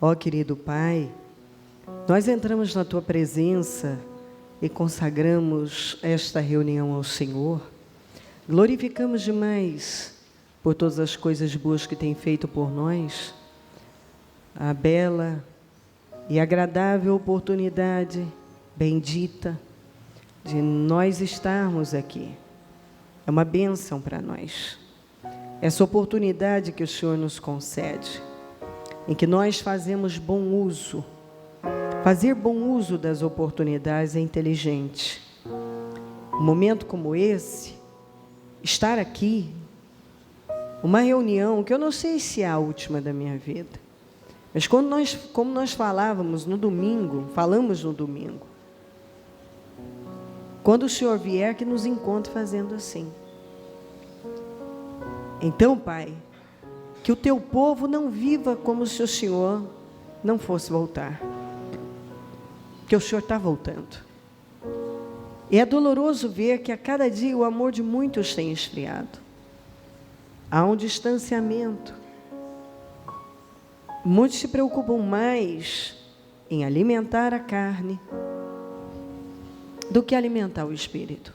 Ó querido Pai, nós entramos na Tua presença e consagramos esta reunião ao Senhor. Glorificamos demais por todas as coisas boas que tem feito por nós. A bela e agradável oportunidade bendita de nós estarmos aqui. É uma bênção para nós. Essa oportunidade que o Senhor nos concede, em que nós fazemos bom uso. Fazer bom uso das oportunidades é inteligente. Um momento como esse, estar aqui, uma reunião que eu não sei se é a última da minha vida, mas como nós falamos no domingo, quando o Senhor vier, que nos encontre fazendo assim. Então, Pai, que o Teu povo não viva como se o Senhor não fosse voltar. Que o Senhor está voltando. E é doloroso ver que a cada dia o amor de muitos tem esfriado. Há um distanciamento. Muitos se preocupam mais em alimentar a carne do que alimentar o espírito.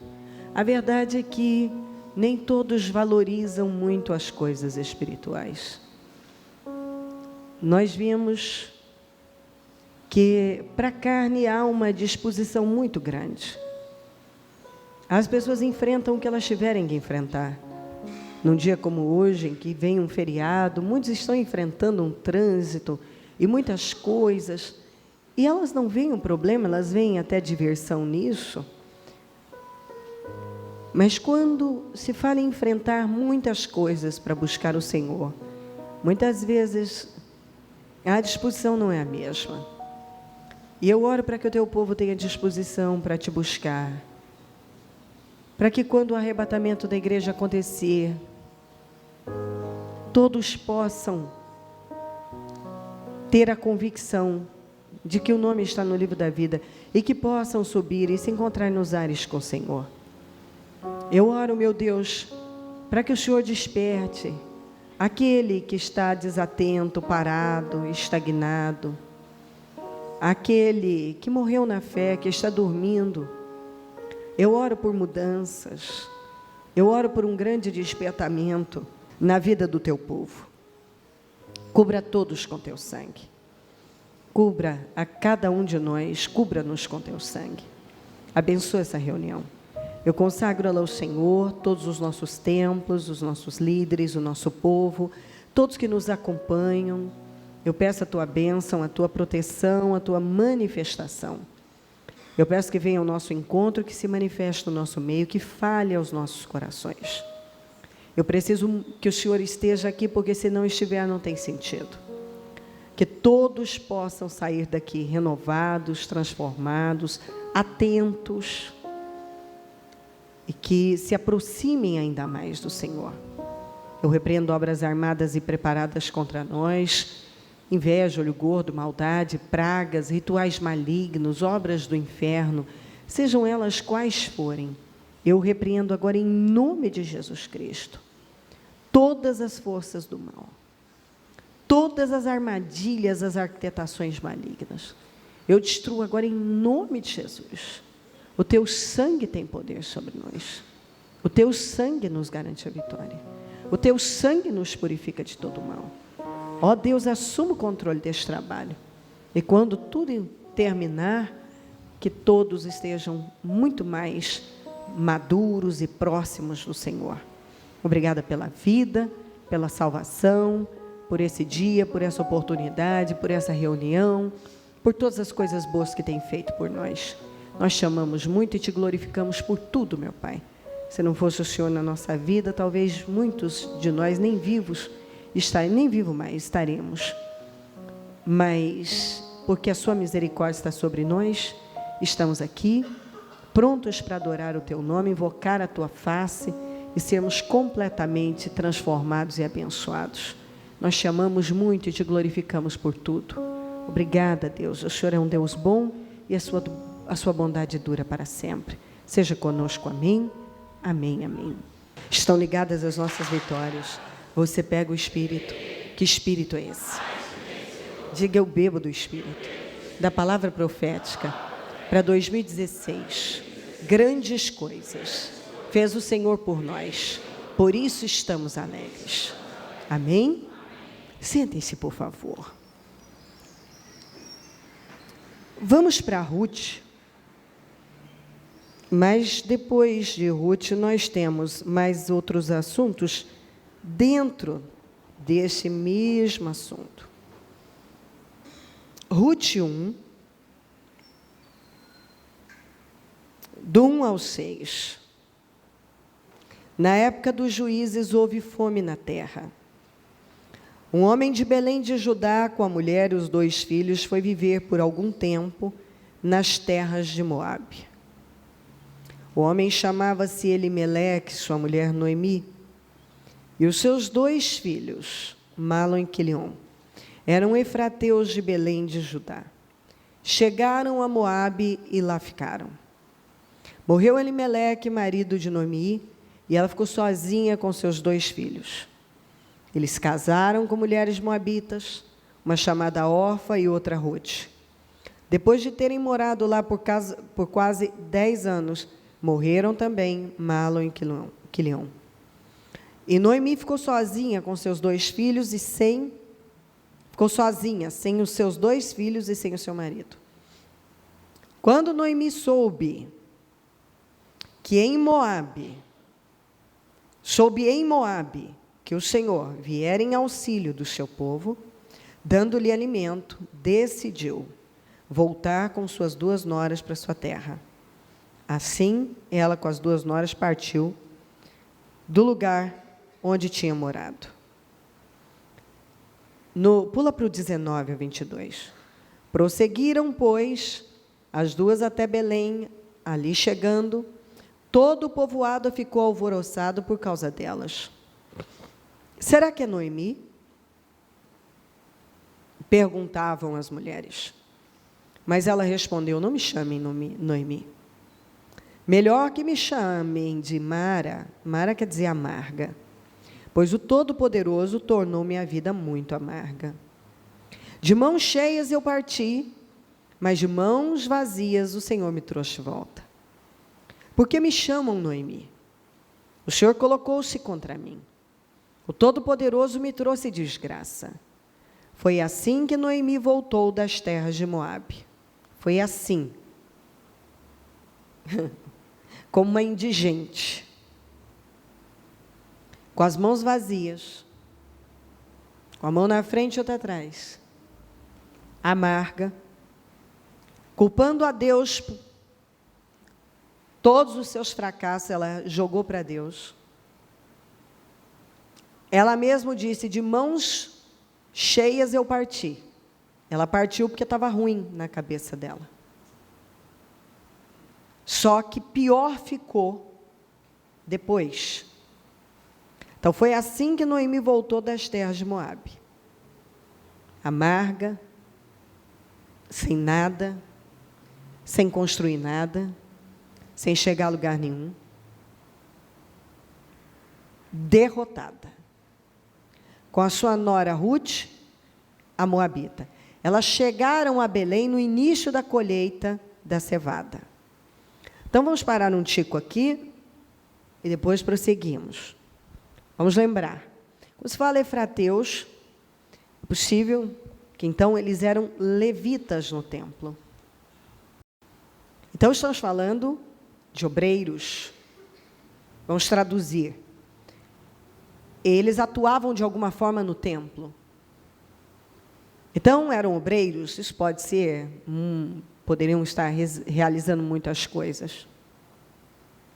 A verdade é que nem todos valorizam muito as coisas espirituais. Nós vimos que para a carne há uma disposição muito grande. As pessoas enfrentam o que elas tiverem que enfrentar. Num dia como hoje, em que vem um feriado, muitos estão enfrentando um trânsito e muitas coisas, e elas não veem um problema, elas veem até diversão nisso. Mas quando se fala em enfrentar muitas coisas para buscar o Senhor, muitas vezes a disposição não é a mesma. E eu oro para que o Teu povo tenha disposição para Te buscar, para que quando o arrebatamento da igreja acontecer, todos possam ter a convicção de que o nome está no livro da vida e que possam subir e se encontrar nos ares com o Senhor. Eu oro, meu Deus, para que o Senhor desperte aquele que está desatento, parado, estagnado, aquele que morreu na fé, que está dormindo. Eu oro por mudanças, eu oro por um grande despertamento na vida do Teu povo. Cubra todos com Teu sangue. Cubra a cada um de nós, cubra-nos com Teu sangue. Abençoa essa reunião. Eu consagro ela ao Senhor, todos os nossos templos, os nossos líderes, o nosso povo, todos que nos acompanham. Eu peço a Tua bênção, a Tua proteção, a Tua manifestação. Eu peço que venha ao nosso encontro, que se manifeste no nosso meio, que fale aos nossos corações. Eu preciso que o Senhor esteja aqui, porque se não estiver, não tem sentido. Que todos possam sair daqui renovados, transformados, atentos, e que se aproximem ainda mais do Senhor. Eu repreendo obras armadas e preparadas contra nós, inveja, olho gordo, maldade, pragas, rituais malignos, obras do inferno, sejam elas quais forem. Eu repreendo agora em nome de Jesus Cristo todas as forças do mal, todas as armadilhas, as arquitetações malignas. Eu destruo agora em nome de Jesus. O Teu sangue tem poder sobre nós. O Teu sangue nos garante a vitória. O Teu sangue nos purifica de todo mal. Ó Deus, assuma o controle deste trabalho. E quando tudo terminar, que todos estejam muito mais maduros e próximos do Senhor. Obrigada pela vida, pela salvação, por esse dia, por essa oportunidade, por essa reunião, por todas as coisas boas que tem feito por nós. Nós te amamos muito e Te glorificamos por tudo, meu Pai. Se não fosse o Senhor na nossa vida, talvez muitos de nós nem vivos mais estaremos. Mas, porque a Sua misericórdia está sobre nós, estamos aqui, prontos para adorar o Teu nome, invocar a Tua face e sermos completamente transformados e abençoados. Nós te amamos muito e Te glorificamos por tudo. Obrigada, Deus. O Senhor é um Deus bom e a sua bondade dura para sempre. Seja conosco, amém, amém, amém. Estão ligadas as nossas vitórias. Você pega o Espírito. Que Espírito é esse? Diga: eu bebo do Espírito, da palavra profética para 2016. Grandes coisas fez o Senhor por nós, por isso estamos alegres. Amém? Sentem-se, por favor. Vamos para Ruth, mas depois de Ruth nós temos mais outros assuntos dentro desse mesmo assunto. Ruth 1, do 1 ao 6. Na época dos juízes houve fome na terra. Um homem de Belém de Judá, com a mulher e os 2 filhos, foi viver por algum tempo nas terras de Moabe. O homem chamava-se Elimeleque, sua mulher Noemi, e os seus 2 filhos, Malom e Quilion, eram efrateus de Belém de Judá. Chegaram a Moabe e lá ficaram. Morreu Elimeleque, marido de Noemi, e ela ficou sozinha com seus 2 filhos. Eles casaram com mulheres moabitas, uma chamada Orfa e outra Ruth. Depois de terem morado lá por quase 10 anos, morreram também Malom e Quilion. E Noemi ficou sozinha com seus 2 filhos e sem os seus 2 filhos e sem o seu marido. Quando Noemi soube em Moabe que o Senhor viera em auxílio do seu povo, dando-lhe alimento, decidiu voltar com suas 2 noras para sua terra. Assim, ela com as 2 noras partiu do lugar onde tinha morado. Pula para o 19 a 22. Prosseguiram, pois, as 2 até Belém. Ali chegando, todo o povoado ficou alvoroçado por causa delas. Será que é Noemi? Perguntavam as mulheres. Mas ela respondeu: não me chamem Noemi. Melhor que me chamem de Mara. Mara quer dizer amarga. Pois o Todo-Poderoso tornou minha vida muito amarga. De mãos cheias eu parti, mas de mãos vazias o Senhor me trouxe de volta. Por que me chamam Noemi? O Senhor colocou-se contra mim. O Todo-Poderoso me trouxe desgraça. Foi assim que Noemi voltou das terras de Moabe. Foi assim. Como uma indigente. Com as mãos vazias. Com a mão na frente e outra atrás. Amarga. Culpando a Deus. Todos os seus fracassos ela jogou para Deus. Ela mesma disse: de mãos cheias eu parti. Ela partiu porque estava ruim na cabeça dela. Só que pior ficou depois. Então foi assim que Noemi voltou das terras de Moabe. Amarga, sem nada, sem construir nada, sem chegar a lugar nenhum. Derrotada. Com a sua nora Ruth, a moabita. Elas chegaram a Belém no início da colheita da cevada. Então, vamos parar um tico aqui e depois prosseguimos. Vamos lembrar. Quando se fala efrateus, é possível que, então, eles eram levitas no templo. Então, estamos falando de obreiros. Vamos traduzir. Eles atuavam de alguma forma no templo. Então, eram obreiros, isso pode ser, poderiam estar realizando muitas coisas.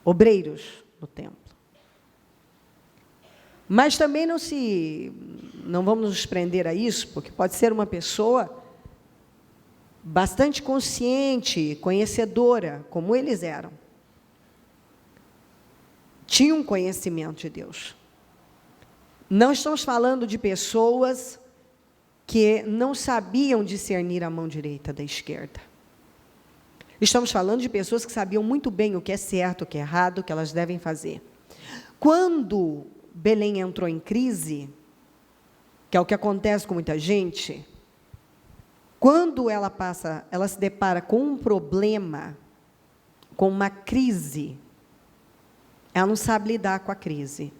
Obreiros no templo. Mas também não vamos nos prender a isso, porque pode ser uma pessoa bastante consciente, conhecedora, como eles eram. Tinham um conhecimento de Deus. Não estamos falando de pessoas que não sabiam discernir a mão direita da esquerda. Estamos falando de pessoas que sabiam muito bem o que é certo, o que é errado, o que elas devem fazer. Quando Belém entrou em crise, que é o que acontece com muita gente, Quando ela se depara com um problema, com uma crise, ela não sabe lidar com a crise.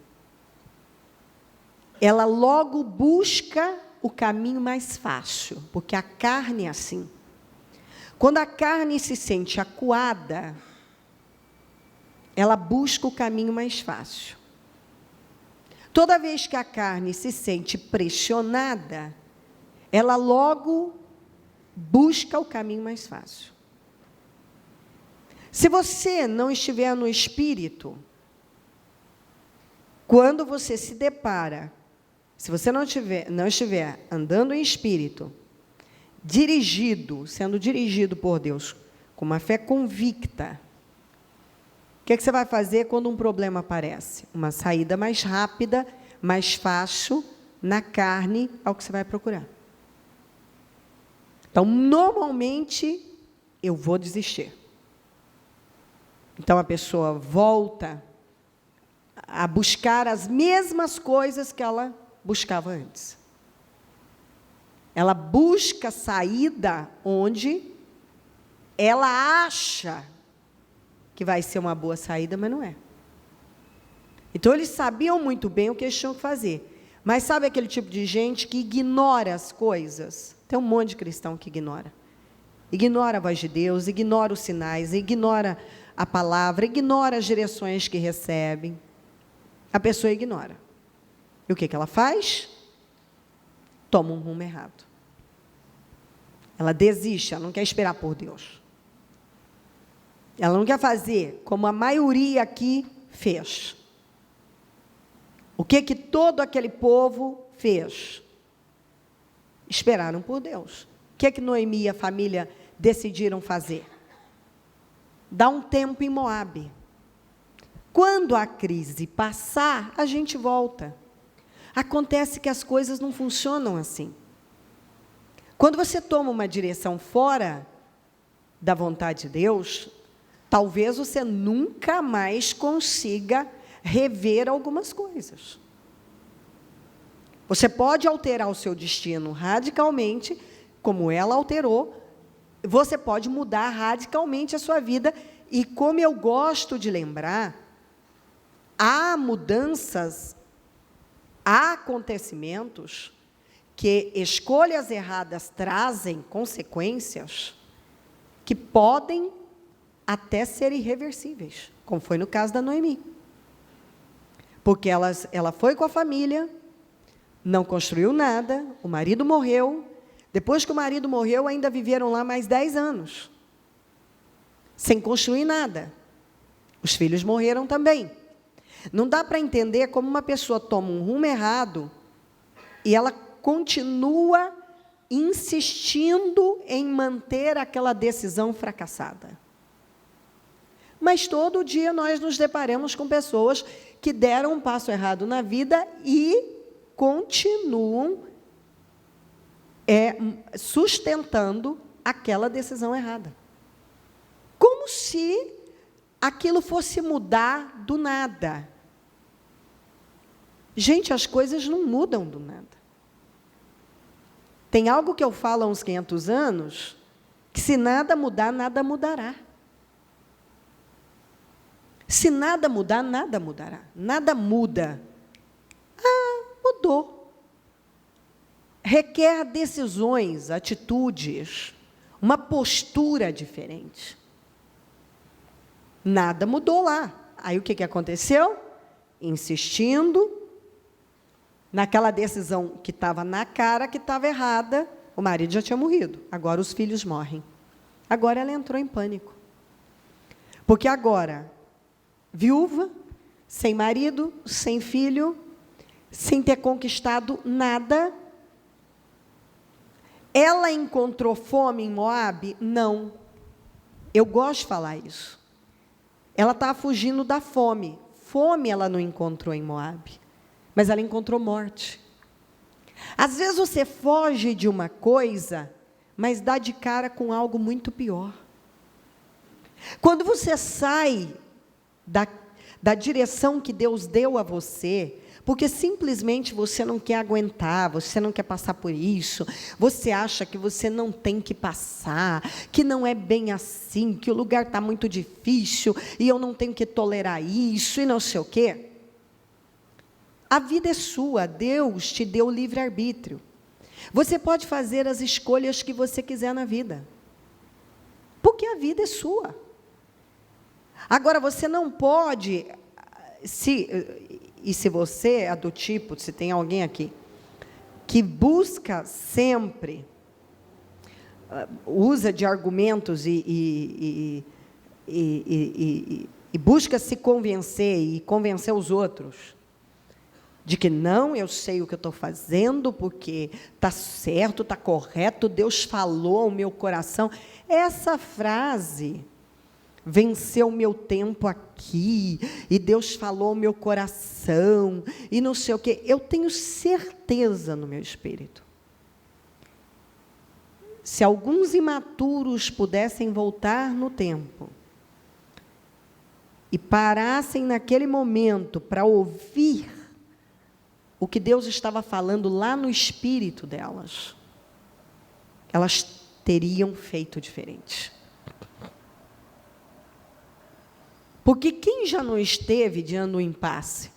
Ela logo busca o caminho mais fácil, porque a carne é assim. Quando a carne se sente acuada, ela busca o caminho mais fácil. Toda vez que a carne se sente pressionada, ela logo busca o caminho mais fácil. Se você não estiver no espírito, quando você se depara, se você não estiver andando em espírito, sendo dirigido por Deus, com uma fé convicta, o que você vai fazer quando um problema aparece? Uma saída mais rápida, mais fácil, na carne, ao que você vai procurar. Então, normalmente, eu vou desistir. Então, a pessoa volta a buscar as mesmas coisas que ela buscava antes. Ela busca saída onde ela acha que vai ser uma boa saída, mas não é. Então, eles sabiam muito bem o que eles tinham que fazer. Mas sabe aquele tipo de gente que ignora as coisas? Tem um monte de cristão que ignora. Ignora a voz de Deus, ignora os sinais, ignora a palavra, ignora as direções que recebem. A pessoa ignora. E o que ela faz? Toma um rumo errado. Ela desiste, ela não quer esperar por Deus. Ela não quer fazer como a maioria aqui fez. O que todo aquele povo fez? Esperaram por Deus. O que Noemi e a família decidiram fazer? Dar um tempo em Moabe. Quando a crise passar, a gente volta. Acontece que as coisas não funcionam assim. Quando você toma uma direção fora da vontade de Deus, talvez você nunca mais consiga rever algumas coisas. Você pode alterar o seu destino radicalmente, como ela alterou. Você pode mudar radicalmente a sua vida. E como eu gosto de lembrar, há mudanças, há acontecimentos que escolhas erradas trazem consequências que podem até ser irreversíveis, como foi no caso da Noemi. Porque ela foi com a família, não construiu nada, o marido morreu. Depois que o marido morreu, ainda viveram lá mais 10 anos, sem construir nada. Os filhos morreram também. Não dá para entender como uma pessoa toma um rumo errado e ela continua insistindo em manter aquela decisão fracassada. Mas todo dia nós nos deparamos com pessoas que deram um passo errado na vida e continuam sustentando aquela decisão errada. Como se aquilo fosse mudar do nada. Gente, as coisas não mudam do nada. Tem algo que eu falo há uns 500 anos, que se nada mudar, nada mudará. Se nada mudar, nada mudará. Nada muda. Mudou. Requer decisões, atitudes, uma postura diferente. Nada mudou lá. Aí o que aconteceu? Insistindo naquela decisão que estava na cara, que estava errada, o marido já tinha morrido. Agora os filhos morrem. Agora ela entrou em pânico. Porque agora, viúva, sem marido, sem filho, sem ter conquistado nada, ela encontrou fome em Moabe? Não. Eu gosto de falar isso. Ela estava fugindo da fome. Fome ela não encontrou em Moabe, mas ela encontrou morte. Às vezes você foge de uma coisa, mas dá de cara com algo muito pior. Quando você sai da direção que Deus deu a você, porque simplesmente você não quer aguentar, você não quer passar por isso, você acha que você não tem que passar, que não é bem assim, que o lugar está muito difícil, e eu não tenho que tolerar isso, e não sei o quê. A vida é sua, Deus te deu livre-arbítrio. Você pode fazer as escolhas que você quiser na vida, porque a vida é sua. Agora, você não pode, se você é do tipo, se tem alguém aqui, que busca sempre, usa de argumentos e busca se convencer e convencer os outros, de que não, eu sei o que eu estou fazendo, porque está certo, está correto, Deus falou ao meu coração. Essa frase venceu o meu tempo aqui, e Deus falou ao meu coração, e não sei o quê. Eu tenho certeza no meu espírito. Se alguns imaturos pudessem voltar no tempo, e parassem naquele momento para ouvir o que Deus estava falando lá no espírito delas, elas teriam feito diferente. Porque quem já não esteve diante de um impasse,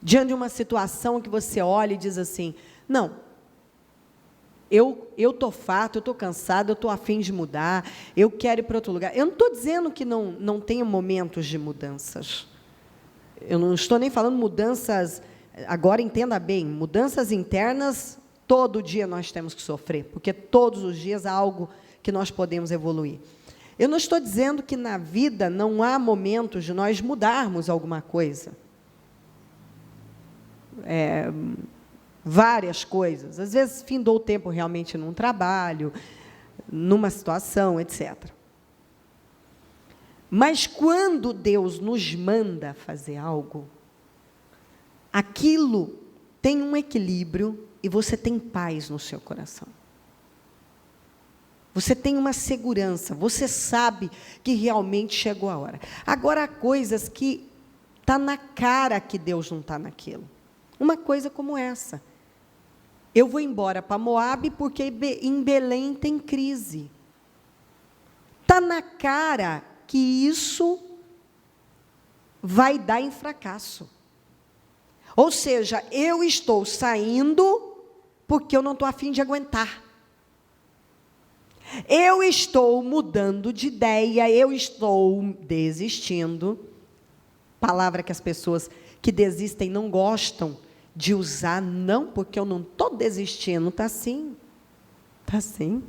diante de uma situação que você olha e diz assim, não, eu estou farto, eu estou cansado, eu estou a fim de mudar, eu quero ir para outro lugar. Eu não estou dizendo que não tenha momentos de mudanças. Eu não estou nem falando mudanças, agora entenda bem, mudanças internas, todo dia nós temos que sofrer, porque todos os dias há algo que nós podemos evoluir. Eu não estou dizendo que na vida não há momentos de nós mudarmos alguma coisa. Várias coisas. Às vezes, findou o tempo realmente num trabalho, numa situação, etc. Mas quando Deus nos manda fazer algo, aquilo tem um equilíbrio e você tem paz no seu coração. Você tem uma segurança, você sabe que realmente chegou a hora. Agora, há coisas que está na cara que Deus não está naquilo. Uma coisa como essa. Eu vou embora para Moabe porque em Belém tem crise. Está na cara que isso vai dar em fracasso. Ou seja, eu estou saindo porque eu não estou a fim de aguentar. Eu estou mudando de ideia, eu estou desistindo. Palavra que as pessoas que desistem não gostam de usar, não, porque eu não estou desistindo. Está sim, está sim,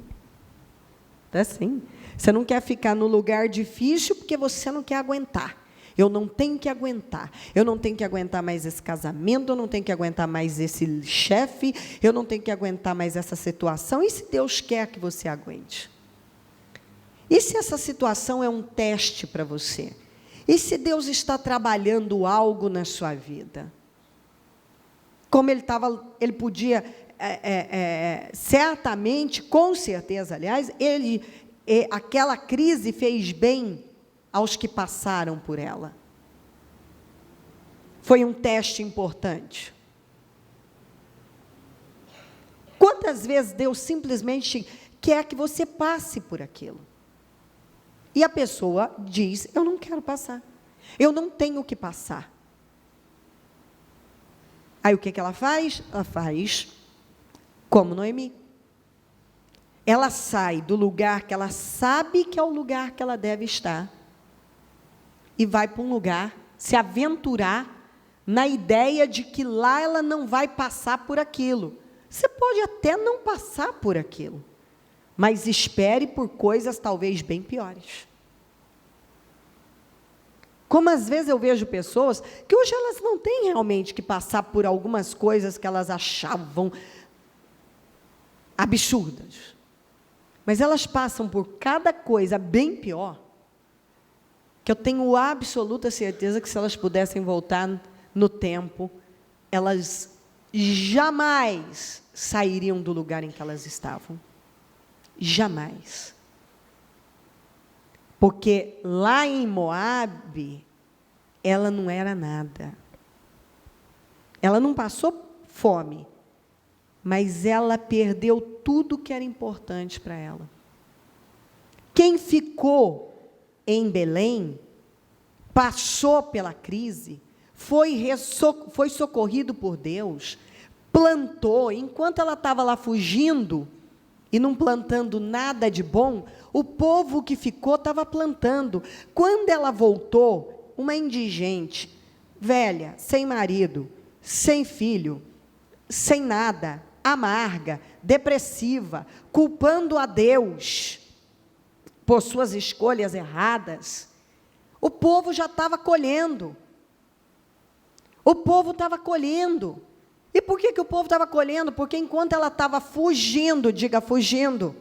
está sim. Você não quer ficar no lugar difícil porque você não quer aguentar. Eu não tenho que aguentar. Eu não tenho que aguentar mais esse casamento, eu não tenho que aguentar mais esse chefe, eu não tenho que aguentar mais essa situação. E se Deus quer que você aguente? E se essa situação é um teste para você? E se Deus está trabalhando algo na sua vida? Como ele podia, certamente, com certeza, aliás, aquela crise fez bem aos que passaram por ela. Foi um teste importante. Quantas vezes Deus simplesmente quer que você passe por aquilo? E a pessoa diz, eu não quero passar. Eu não tenho que passar. Aí o que ela faz? Ela faz como Noemi. Ela sai do lugar que ela sabe que é o lugar que ela deve estar e vai para um lugar, se aventurar na ideia de que lá ela não vai passar por aquilo. Você pode até não passar por aquilo, mas espere por coisas talvez bem piores. Como às vezes eu vejo pessoas que hoje elas não têm realmente que passar por algumas coisas que elas achavam absurdas, mas elas passam por cada coisa bem pior, que eu tenho absoluta certeza que se elas pudessem voltar no tempo, elas jamais sairiam do lugar em que elas estavam. Jamais. Porque lá em Moabe, ela não era nada. Ela não passou fome, mas ela perdeu tudo que era importante para ela. Quem ficou em Belém, passou pela crise, foi socorrido por Deus, plantou. Enquanto ela estava lá fugindo e não plantando nada de bom, o povo que ficou estava plantando. Quando ela voltou, uma indigente, velha, sem marido, sem filho, sem nada, amarga, depressiva, culpando a Deus por suas escolhas erradas, o povo já estava colhendo. O povo estava colhendo. E por que o povo estava colhendo? Porque enquanto ela estava fugindo, diga fugindo.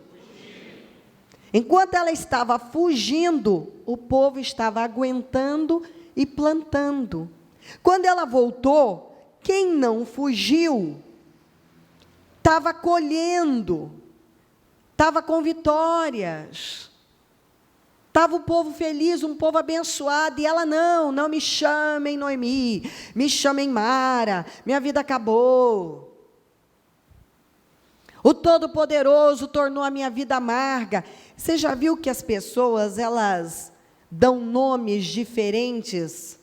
Enquanto ela estava fugindo, o povo estava aguentando e plantando. Quando ela voltou, quem não fugiu estava colhendo, estava com vitórias, estava o povo feliz, um povo abençoado, e ela não me chamem Noemi, me chamem Mara, minha vida acabou. O Todo-Poderoso tornou a minha vida amarga. Você já viu que as pessoas, elas dão nomes diferentes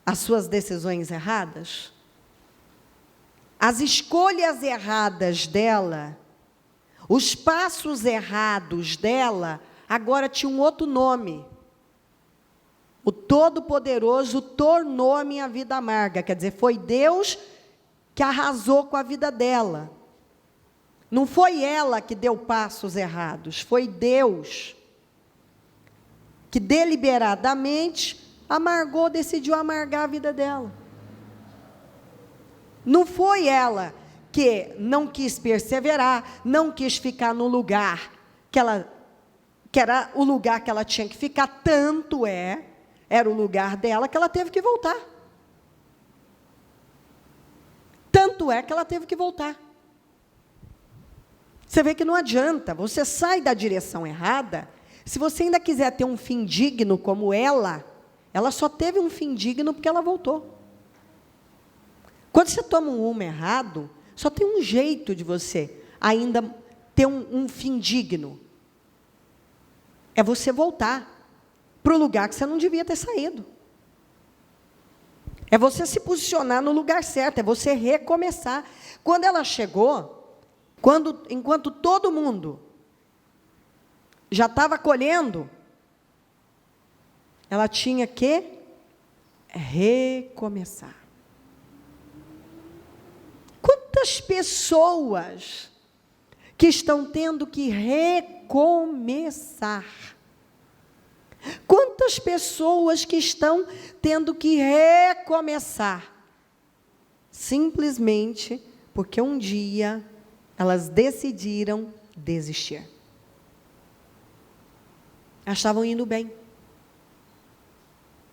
às suas decisões erradas? As escolhas erradas dela, os passos errados dela, agora tinha um outro nome. O Todo-Poderoso tornou a minha vida amarga. Quer dizer, foi Deus que arrasou com a vida dela. Não foi ela que deu passos errados, foi Deus que deliberadamente decidiu amargar a vida dela. Não foi ela que não quis perseverar, não quis ficar no lugar que era o lugar que ela tinha que ficar, era o lugar dela que ela teve que voltar. Tanto é que ela teve que voltar. Você vê que não adianta, você sai da direção errada, se você ainda quiser ter um fim digno como ela só teve um fim digno porque ela voltou. Quando você toma um rumo errado, só tem um jeito de você ainda ter um fim digno. É você voltar para o lugar que você não devia ter saído. É você se posicionar no lugar certo, é você recomeçar. Quando ela chegou, enquanto todo mundo já estava colhendo, ela tinha que recomeçar. Quantas pessoas que estão tendo que recomeçar? Quantas pessoas que estão tendo que recomeçar? Simplesmente porque um dia elas decidiram desistir. Elas estavam indo bem.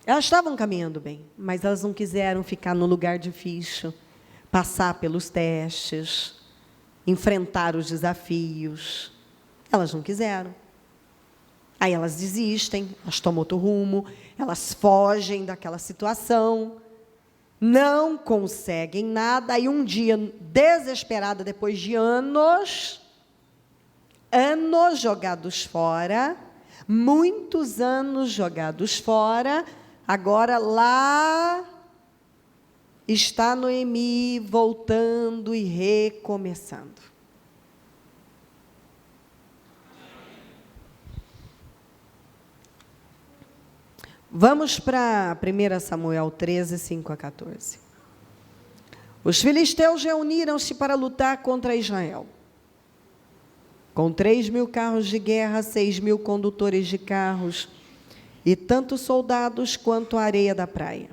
Elas estavam caminhando bem, mas elas não quiseram ficar no lugar difícil, passar pelos testes, enfrentar os desafios. Elas não quiseram. Aí elas desistem, elas tomam outro rumo, elas fogem daquela situação, não conseguem nada, aí um dia, desesperada, depois de anos jogados fora, muitos anos jogados fora, agora lá está Noemi voltando e recomeçando. Vamos para 1 Samuel 13, 5 a 14. Os filisteus reuniram-se para lutar contra Israel. Com 3.000 carros de guerra, 6.000 condutores de carros, e tanto soldados quanto a areia da praia.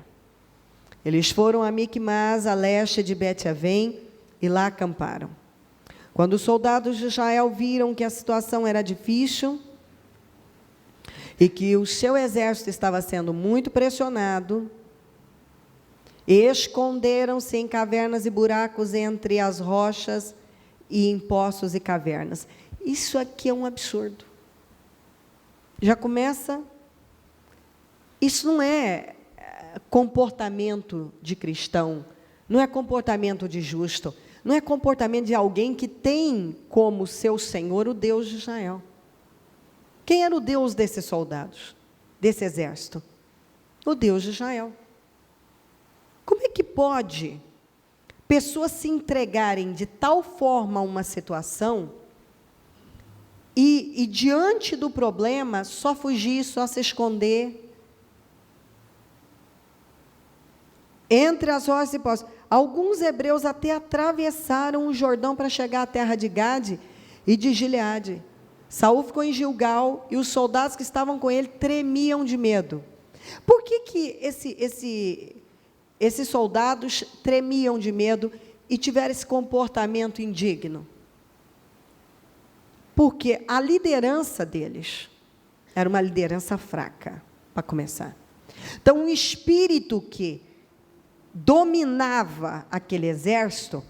Eles foram a Micmas, a leste de Bet-Avém, e lá acamparam. Quando os soldados de Israel viram que a situação era difícil e que o seu exército estava sendo muito pressionado, esconderam-se em cavernas e buracos entre as rochas e em poços e cavernas. Isso aqui é um absurdo. Já começa... Isso não é comportamento de cristão, não é comportamento de justo, não é comportamento de alguém que tem como seu Senhor o Deus de Israel. Quem era o Deus desses soldados, desse exército? O Deus de Israel. Como é que pode pessoas se entregarem de tal forma a uma situação e diante do problema, só fugir, só se esconder? Entre as rochas e poços. Alguns hebreus até atravessaram o Jordão para chegar à terra de Gade e de Gileade. Saul ficou em Gilgal e os soldados que estavam com ele tremiam de medo. Por que esses soldados tremiam de medo e tiveram esse comportamento indigno? Porque a liderança deles era uma liderança fraca, para começar. Então, o espírito que dominava aquele exército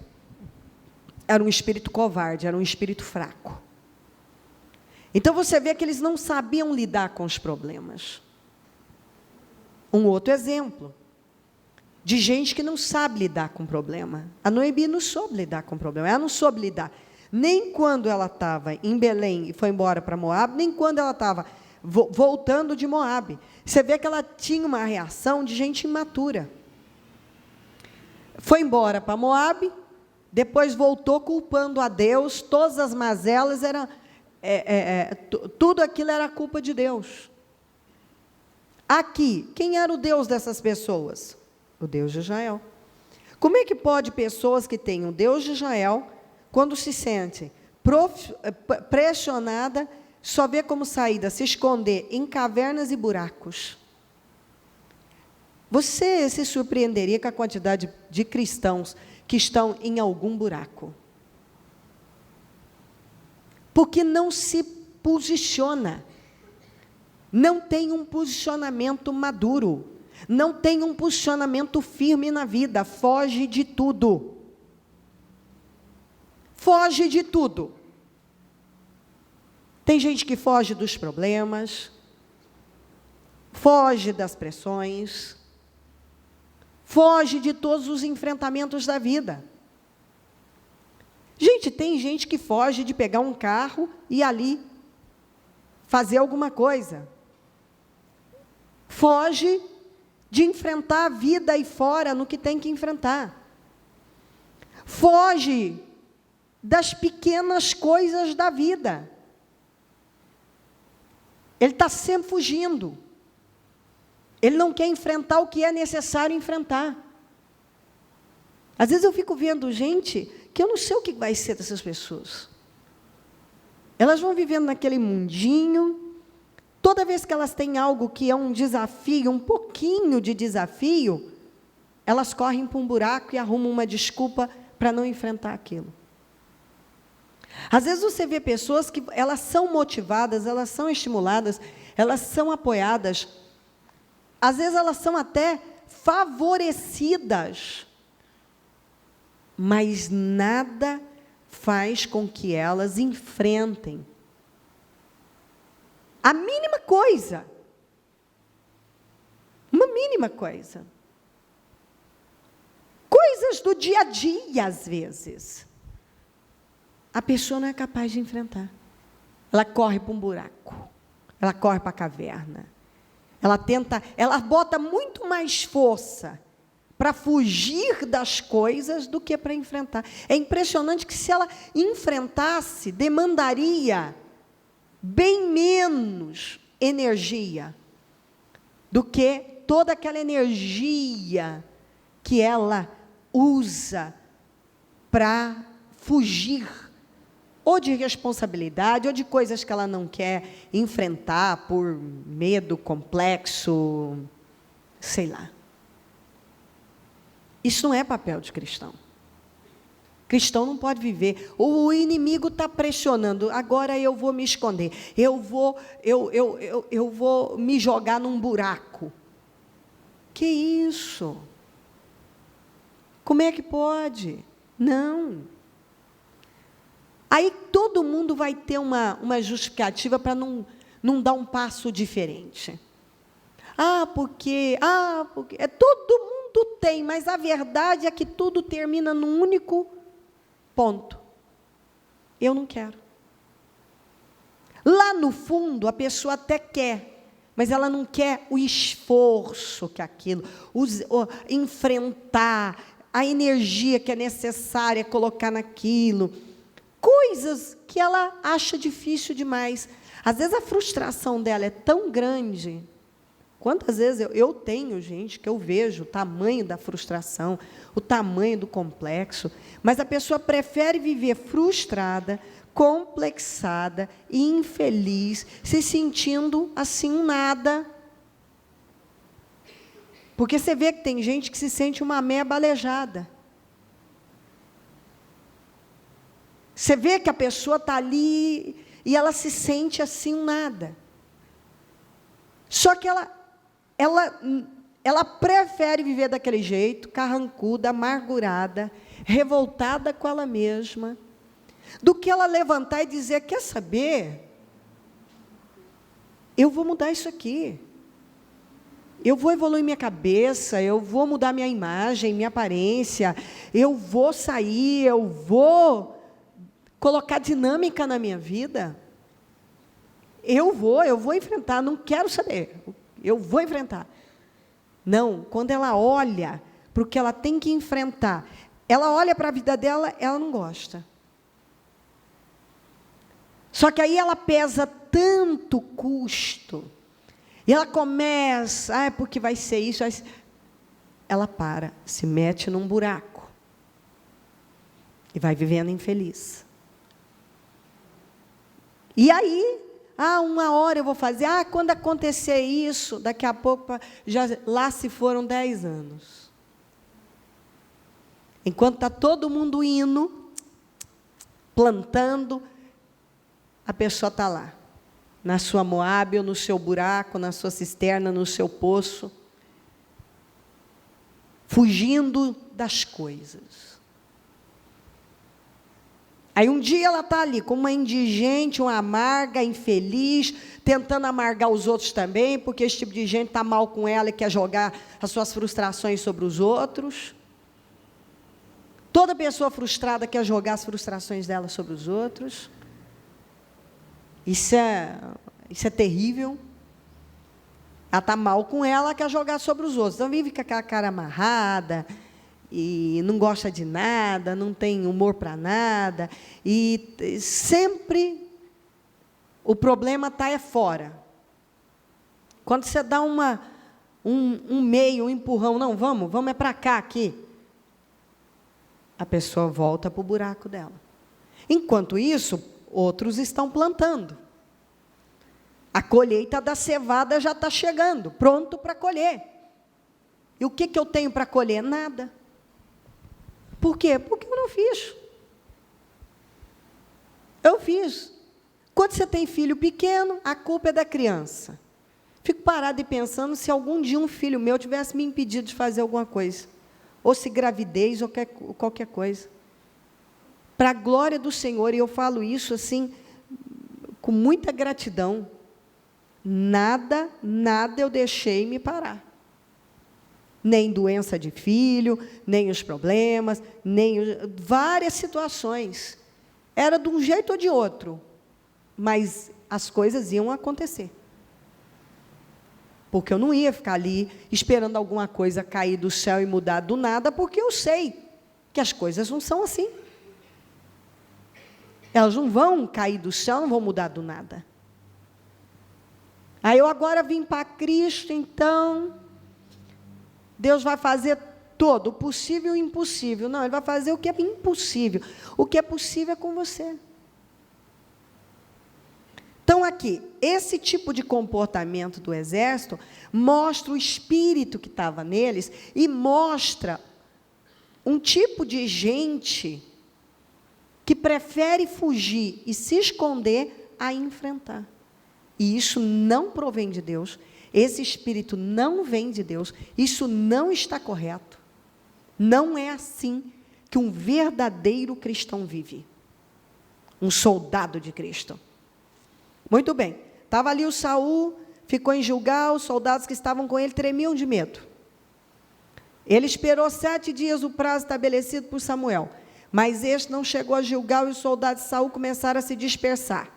era um espírito covarde, era um espírito fraco. Então, você vê que eles não sabiam lidar com os problemas. Um outro exemplo de gente que não sabe lidar com o problema. A Noemi não soube lidar com o problema, ela não soube lidar. Nem quando ela estava em Belém e foi embora para Moabe, nem quando ela estava voltando de Moabe. Você vê que ela tinha uma reação de gente imatura. Foi embora para Moabe, depois voltou culpando a Deus, todas as mazelas eram... tudo aquilo era culpa de Deus. Aqui, quem era o Deus dessas pessoas? O Deus de Israel. Como é que pode pessoas que têm o Deus de Israel, quando se sente pressionada, só vê como saída se esconder em cavernas e buracos? Você se surpreenderia com a quantidade de cristãos que estão em algum buraco? Porque não se posiciona, não tem um posicionamento maduro, não tem um posicionamento firme na vida, foge de tudo. Foge de tudo. Tem gente que foge dos problemas, foge das pressões, foge de todos os enfrentamentos da vida. Gente, tem gente que foge de pegar um carro e ali fazer alguma coisa. Foge de enfrentar a vida aí fora no que tem que enfrentar. Foge das pequenas coisas da vida. Ele está sempre fugindo. Ele não quer enfrentar o que é necessário enfrentar. Às vezes eu fico vendo gente que eu não sei o que vai ser dessas pessoas. Elas vão vivendo naquele mundinho, toda vez que elas têm algo que é um desafio, um pouquinho de desafio, elas correm para um buraco e arrumam uma desculpa para não enfrentar aquilo. Às vezes você vê pessoas que elas são motivadas, elas são estimuladas, elas são apoiadas, às vezes elas são até favorecidas, mas nada faz com que elas enfrentem a mínima coisa. Uma mínima coisa. Coisas do dia a dia, às vezes. A pessoa não é capaz de enfrentar. Ela corre para um buraco. Ela corre para a caverna. Ela bota muito mais força para fugir das coisas do que para enfrentar. É impressionante que se ela enfrentasse, demandaria bem menos energia do que toda aquela energia que ela usa para fugir ou de responsabilidade, ou de coisas que ela não quer enfrentar por medo, complexo, sei lá. Isso não é papel de cristão. Cristão não pode viver. O inimigo está pressionando. Agora eu vou me esconder. Eu vou me jogar num buraco. Que isso? Como é que pode? Não. Aí todo mundo vai ter uma justificativa para não dar um passo diferente. porque... todo mundo tem, mas a verdade é que tudo termina num único ponto. Eu não quero. Lá no fundo, a pessoa até quer, mas ela não quer o esforço que aquilo, enfrentar, a energia que é necessária colocar naquilo, coisas que ela acha difícil demais. Às vezes a frustração dela é tão grande. Quantas vezes eu tenho gente que eu vejo o tamanho da frustração, o tamanho do complexo, mas a pessoa prefere viver frustrada, complexada e infeliz, se sentindo assim um nada. Porque você vê que tem gente que se sente uma meia balejada. Você vê que a pessoa está ali e ela se sente assim um nada. Só que ela prefere viver daquele jeito, carrancuda, amargurada, revoltada com ela mesma, do que ela levantar e dizer, quer saber? Eu vou mudar isso aqui. Eu vou evoluir minha cabeça, eu vou mudar minha imagem, minha aparência, eu vou sair, eu vou colocar dinâmica na minha vida. Eu vou enfrentar, não quero saber, eu vou enfrentar. Não, quando ela olha para o que ela tem que enfrentar, ela olha para a vida dela, ela não gosta. Só que aí ela pesa tanto custo, e ela começa, porque vai ser isso, ela para, se mete num buraco, e vai vivendo infeliz. E aí, uma hora eu vou fazer, quando acontecer isso, daqui a pouco, lá se foram 10 anos. Enquanto está todo mundo indo, plantando, a pessoa está lá, na sua Moabe, ou no seu buraco, na sua cisterna, no seu poço, fugindo das coisas. Aí um dia ela está ali, como uma indigente, uma amarga, infeliz, tentando amargar os outros também, porque esse tipo de gente está mal com ela e quer jogar as suas frustrações sobre os outros. Toda pessoa frustrada quer jogar as frustrações dela sobre os outros. Isso é terrível. Ela está mal com ela, quer jogar sobre os outros. Então vive com aquela cara amarrada, e não gosta de nada, não tem humor para nada, e sempre o problema está fora. Quando você dá um meio, um empurrão, não, vamos para cá aqui, a pessoa volta para o buraco dela. Enquanto isso, outros estão plantando. A colheita da cevada já está chegando, pronto para colher. E o que eu tenho para colher? Nada. Por quê? Porque eu não fiz. Eu fiz. Quando você tem filho pequeno, a culpa é da criança. Fico parada e pensando se algum dia um filho meu tivesse me impedido de fazer alguma coisa. Ou se gravidez, ou qualquer coisa. Para a glória do Senhor, e eu falo isso assim, com muita gratidão, nada eu deixei me parar. Nem doença de filho, nem os problemas, várias situações. Era de um jeito ou de outro, mas as coisas iam acontecer. Porque eu não ia ficar ali esperando alguma coisa cair do céu e mudar do nada, porque eu sei que as coisas não são assim. Elas não vão cair do céu, não vão mudar do nada. Aí eu agora vim para Cristo, então Deus vai fazer todo, o possível e o impossível. Não, Ele vai fazer o que é impossível. O que é possível é com você. Então, aqui, esse tipo de comportamento do exército mostra o espírito que estava neles e mostra um tipo de gente que prefere fugir e se esconder a enfrentar. E isso não provém de Deus, esse espírito não vem de Deus, isso não está correto. Não é assim que um verdadeiro cristão vive. Um soldado de Cristo. Muito bem, estava ali o Saul, ficou em Gilgal, os soldados que estavam com ele tremiam de medo. Ele esperou 7 dias o prazo estabelecido por Samuel, mas este não chegou a Gilgal e os soldados de Saul começaram a se dispersar.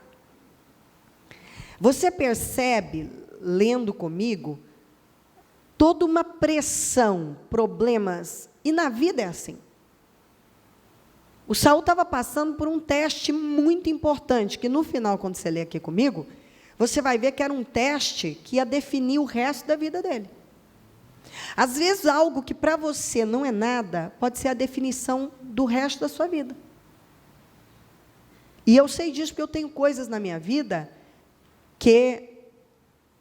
Você percebe, lendo comigo, toda uma pressão, problemas, e na vida é assim. O Saul estava passando por um teste muito importante, que no final, quando você lê aqui comigo, você vai ver que era um teste que ia definir o resto da vida dele. Às vezes, algo que para você não é nada, pode ser a definição do resto da sua vida. E eu sei disso porque eu tenho coisas na minha vida que,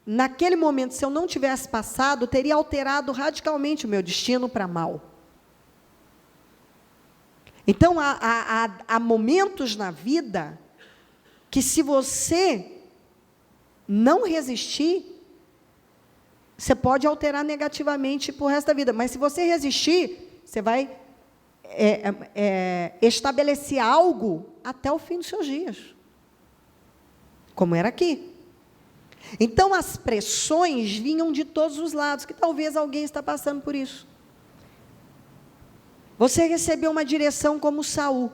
naquele momento, se eu não tivesse passado, teria alterado radicalmente o meu destino para mal. Então, há momentos na vida que, se você não resistir, você pode alterar negativamente para o resto da vida. Mas, se você resistir, você vai estabelecer algo até o fim dos seus dias. Como era aqui. Então, as pressões vinham de todos os lados, que talvez alguém está passando por isso. Você recebeu uma direção como Saul.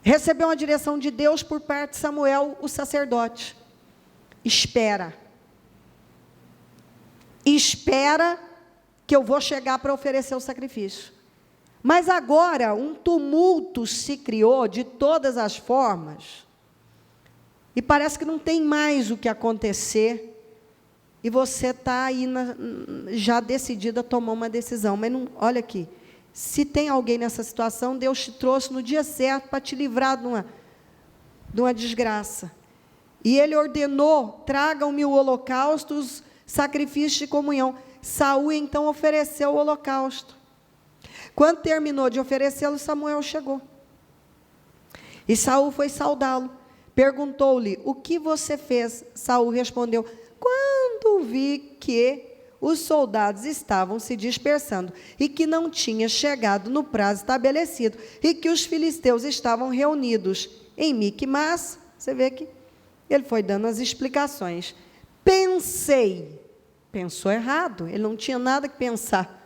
Recebeu uma direção de Deus por parte de Samuel, o sacerdote. Espera. Espera que eu vou chegar para oferecer o sacrifício. Mas agora, um tumulto se criou de todas as formas. E parece que não tem mais o que acontecer. E você está aí já decidido a tomar uma decisão. Mas não, olha aqui. Se tem alguém nessa situação, Deus te trouxe no dia certo para te livrar de uma desgraça. E Ele ordenou, tragam-me o holocausto, os sacrifícios de comunhão. Saul, então, ofereceu o holocausto. Quando terminou de oferecê-lo, Samuel chegou. E Saul foi saudá-lo. Perguntou-lhe, o que você fez? Saul respondeu, quando vi que os soldados estavam se dispersando e que não tinha chegado no prazo estabelecido e que os filisteus estavam reunidos em Miquimás, você vê que ele foi dando as explicações. Pensou errado, ele não tinha nada que pensar,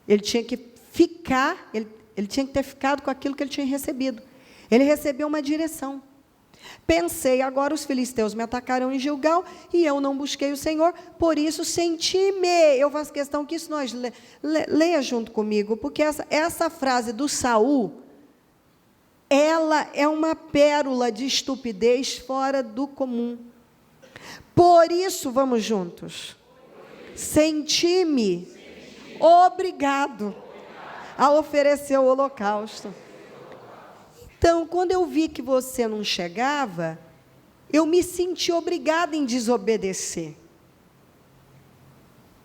ele tinha que ficar, ele tinha que ter ficado com aquilo que ele tinha recebido. Ele recebeu uma direção. Pensei, agora os filisteus me atacarão em Gilgal, e eu não busquei o Senhor, por isso senti-me. Eu faço questão que isso nós leia junto comigo, porque essa frase do Saul, ela é uma pérola de estupidez fora do comum. Por isso, vamos juntos. Senti-me obrigado a oferecer o holocausto. Então, quando eu vi que você não chegava, eu me senti obrigada em desobedecer.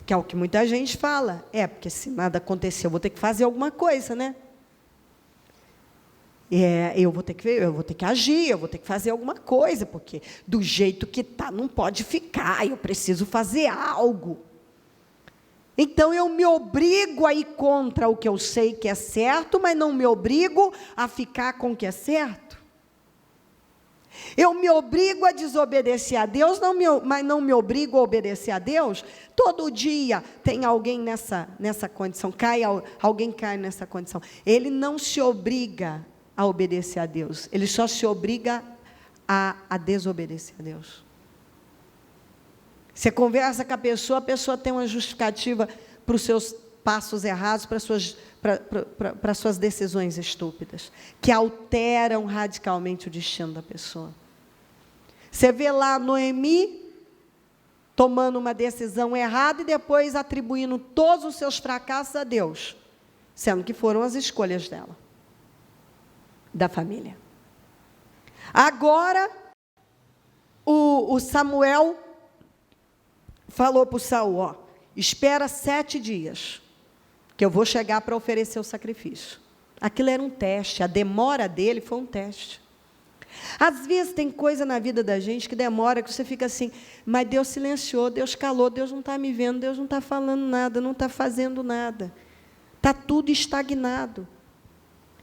Que é o que muita gente fala. Porque se nada acontecer, eu vou ter que fazer alguma coisa, né? Eu vou ter que agir, eu vou ter que fazer alguma coisa, porque do jeito que está, não pode ficar, eu preciso fazer algo. Então, eu me obrigo a ir contra o que eu sei que é certo, mas não me obrigo a ficar com o que é certo. Eu me obrigo a desobedecer a Deus, mas não me obrigo a obedecer a Deus. Todo dia tem alguém nessa condição, alguém cai nessa condição. Ele não se obriga a obedecer a Deus, ele só se obriga a desobedecer a Deus. Você conversa com a pessoa tem uma justificativa para os seus passos errados, para suas decisões estúpidas, que alteram radicalmente o destino da pessoa. Você vê lá Noemi tomando uma decisão errada e depois atribuindo todos os seus fracassos a Deus, sendo que foram as escolhas dela, da família. Agora, o Samuel falou para o Saul, espera 7 dias, que eu vou chegar para oferecer o sacrifício. Aquilo era um teste, a demora dele foi um teste. Às vezes tem coisa na vida da gente que demora, que você fica assim, mas Deus silenciou, Deus calou, Deus não está me vendo, Deus não está falando nada, não está fazendo nada. Está tudo estagnado.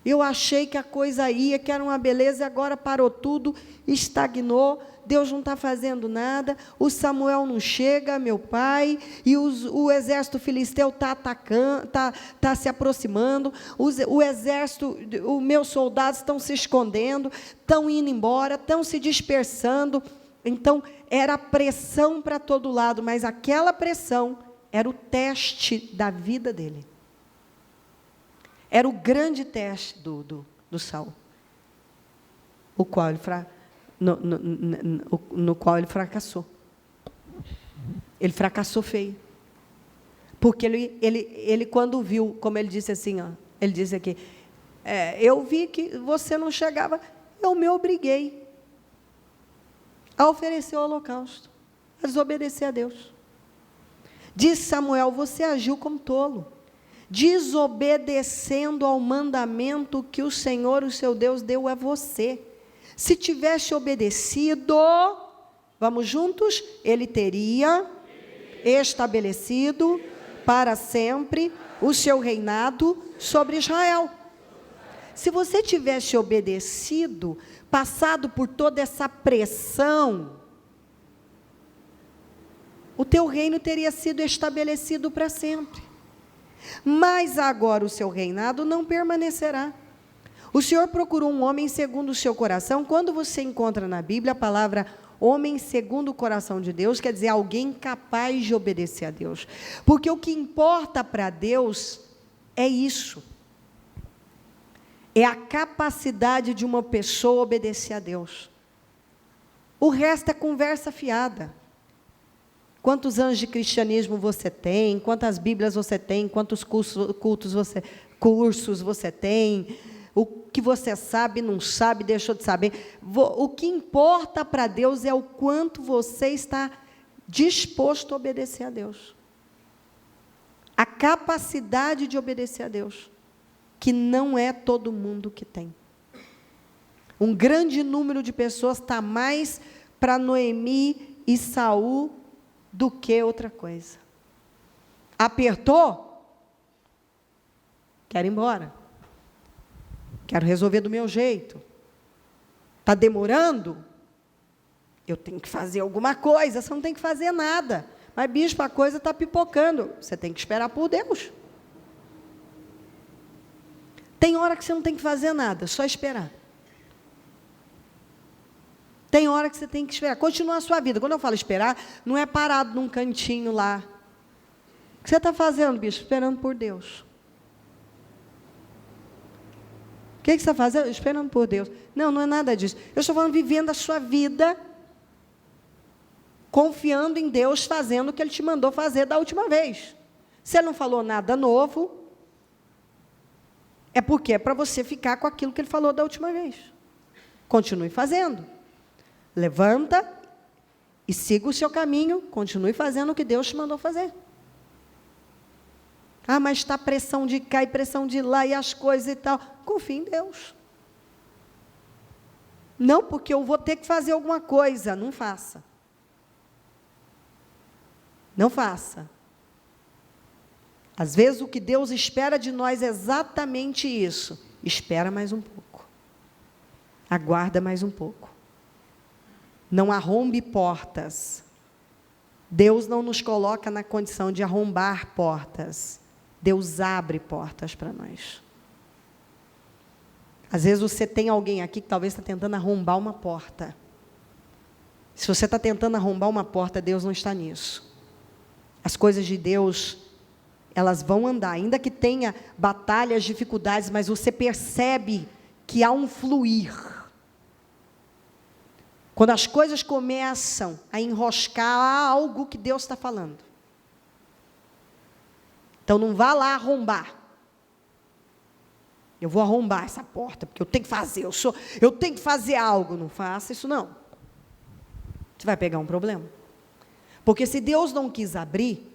Eu achei que a coisa ia, que era uma beleza, e agora parou tudo, estagnou, Deus não está fazendo nada, o Samuel não chega, meu pai, e o exército filisteu está atacando, está se aproximando, o exército, os meus soldados estão se escondendo, estão indo embora, estão se dispersando. Então, era pressão para todo lado, mas aquela pressão era o teste da vida dele. Era o grande teste do Saul, no qual ele fracassou. Ele fracassou feio. Porque ele quando viu, como ele disse assim, ó, ele disse aqui, eu vi que você não chegava, eu me obriguei a oferecer o holocausto, a desobedecer a Deus. Disse Samuel, você agiu como tolo, desobedecendo ao mandamento que o Senhor, o seu Deus, deu a você. Se tivesse obedecido, vamos juntos, ele teria estabelecido para sempre o seu reinado sobre Israel. Se você tivesse obedecido, passado por toda essa pressão, o teu reino teria sido estabelecido para sempre. Mas agora o seu reinado não permanecerá. O Senhor procurou um homem segundo o seu coração. Quando você encontra na Bíblia a palavra homem segundo o coração de Deus, quer dizer alguém capaz de obedecer a Deus. Porque o que importa para Deus é isso. É a capacidade de uma pessoa obedecer a Deus. O resto é conversa fiada. Quantos anos de cristianismo você tem? Quantas Bíblias você tem? Quantos cursos você tem? O que você sabe, não sabe, deixou de saber. O que importa para Deus é o quanto você está disposto a obedecer a Deus. A capacidade de obedecer a Deus, que não é todo mundo que tem. Um grande número de pessoas está mais para Noemi e Saul do que outra coisa. Apertou? Quero ir embora. Quero resolver do meu jeito. Está demorando? Eu tenho que fazer alguma coisa. Você não tem que fazer nada. Mas, bispo, a coisa está pipocando. Você tem que esperar por Deus. Tem hora que você não tem que fazer nada, só esperar. Tem hora que você tem que esperar, continuar a sua vida. Quando eu falo esperar, não é parado num cantinho lá. O que você está fazendo, bicho? Esperando por Deus. O que você está fazendo? Esperando por Deus. Não, não é nada disso. Eu estou falando vivendo a sua vida, confiando em Deus, fazendo o que Ele te mandou fazer da última vez. Se Ele não falou nada novo, é porque é para você ficar com aquilo que Ele falou da última vez. Continue fazendo. Levanta e siga o seu caminho, continue fazendo o que Deus te mandou fazer. Ah, mas está pressão de cá e pressão de lá e as coisas e tal. Confie em Deus. Não porque eu vou ter que fazer alguma coisa, não faça. Não faça. Às vezes o que Deus espera de nós é exatamente isso. Espera mais um pouco. Aguarda mais um pouco. Não arrombe portas. Deus não nos coloca na condição de arrombar portas. Deus abre portas para nós. Às vezes você tem alguém aqui que talvez está tentando arrombar uma porta. Se você está tentando arrombar uma porta, Deus não está nisso. As coisas de Deus, elas vão andar, ainda que tenha batalhas, dificuldades, mas você percebe que há um fluir. Quando as coisas começam a enroscar, há algo que Deus está falando. Então não vá lá arrombar. Eu vou arrombar essa porta, porque eu tenho que fazer, eu tenho que fazer algo. Não faça isso não. Você vai pegar um problema. Porque se Deus não quis abrir,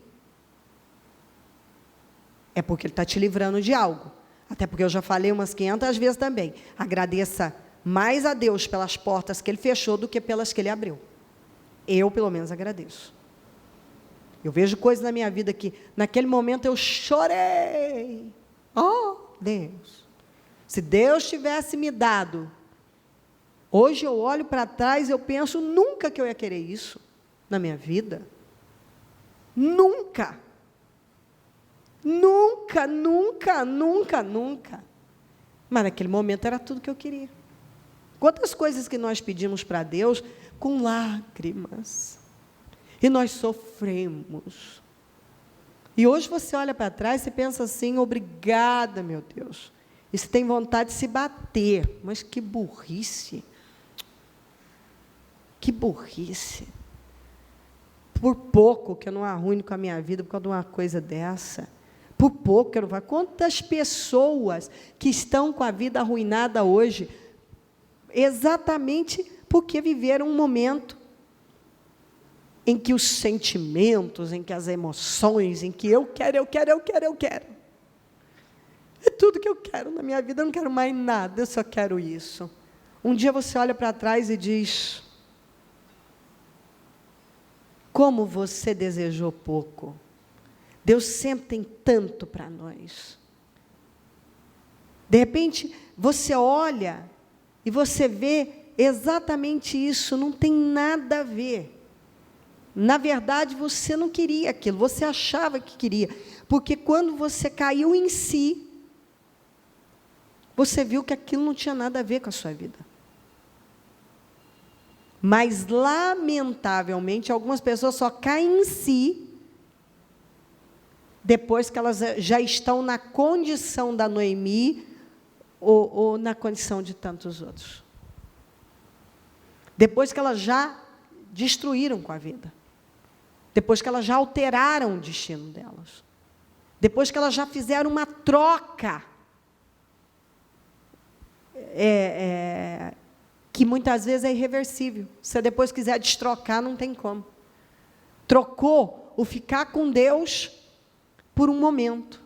é porque Ele está te livrando de algo. Até porque eu já falei umas 500 vezes também. Agradeça mais a Deus pelas portas que Ele fechou do que pelas que Ele abriu. Eu, pelo menos, agradeço. Eu vejo coisas na minha vida que, naquele momento, eu chorei. Oh, Deus. Se Deus tivesse me dado, hoje eu olho para trás e eu penso, nunca que eu ia querer isso na minha vida. Nunca. Nunca, nunca, nunca, nunca. Mas naquele momento era tudo que eu queria. Quantas coisas que nós pedimos para Deus com lágrimas. E nós sofremos. E hoje você olha para trás e pensa assim, obrigada, meu Deus. E você tem vontade de se bater. Mas que burrice. Que burrice. Por pouco que eu não arruino com a minha vida por causa de uma coisa dessa. Por pouco que eu não vou. Quantas pessoas que estão com a vida arruinada hoje, exatamente porque viveram um momento em que os sentimentos, em que as emoções, em que eu quero. É tudo que eu quero na minha vida, eu não quero mais nada, eu só quero isso. Um dia você olha para trás e diz, como você desejou pouco. Deus sempre tem tanto para nós. De repente, você olha e você vê exatamente isso, não tem nada a ver. Na verdade, você não queria aquilo, você achava que queria. Porque quando você caiu em si, você viu que aquilo não tinha nada a ver com a sua vida. Mas, lamentavelmente, algumas pessoas só caem em si depois que elas já estão na condição da Noemi ou na condição de tantos outros. Depois que elas já destruíram com a vida. Depois que elas já alteraram o destino delas. Depois que elas já fizeram uma troca. Que muitas vezes é irreversível. Se você depois quiser destrocar, não tem como. Trocou o ficar com Deus por um momento.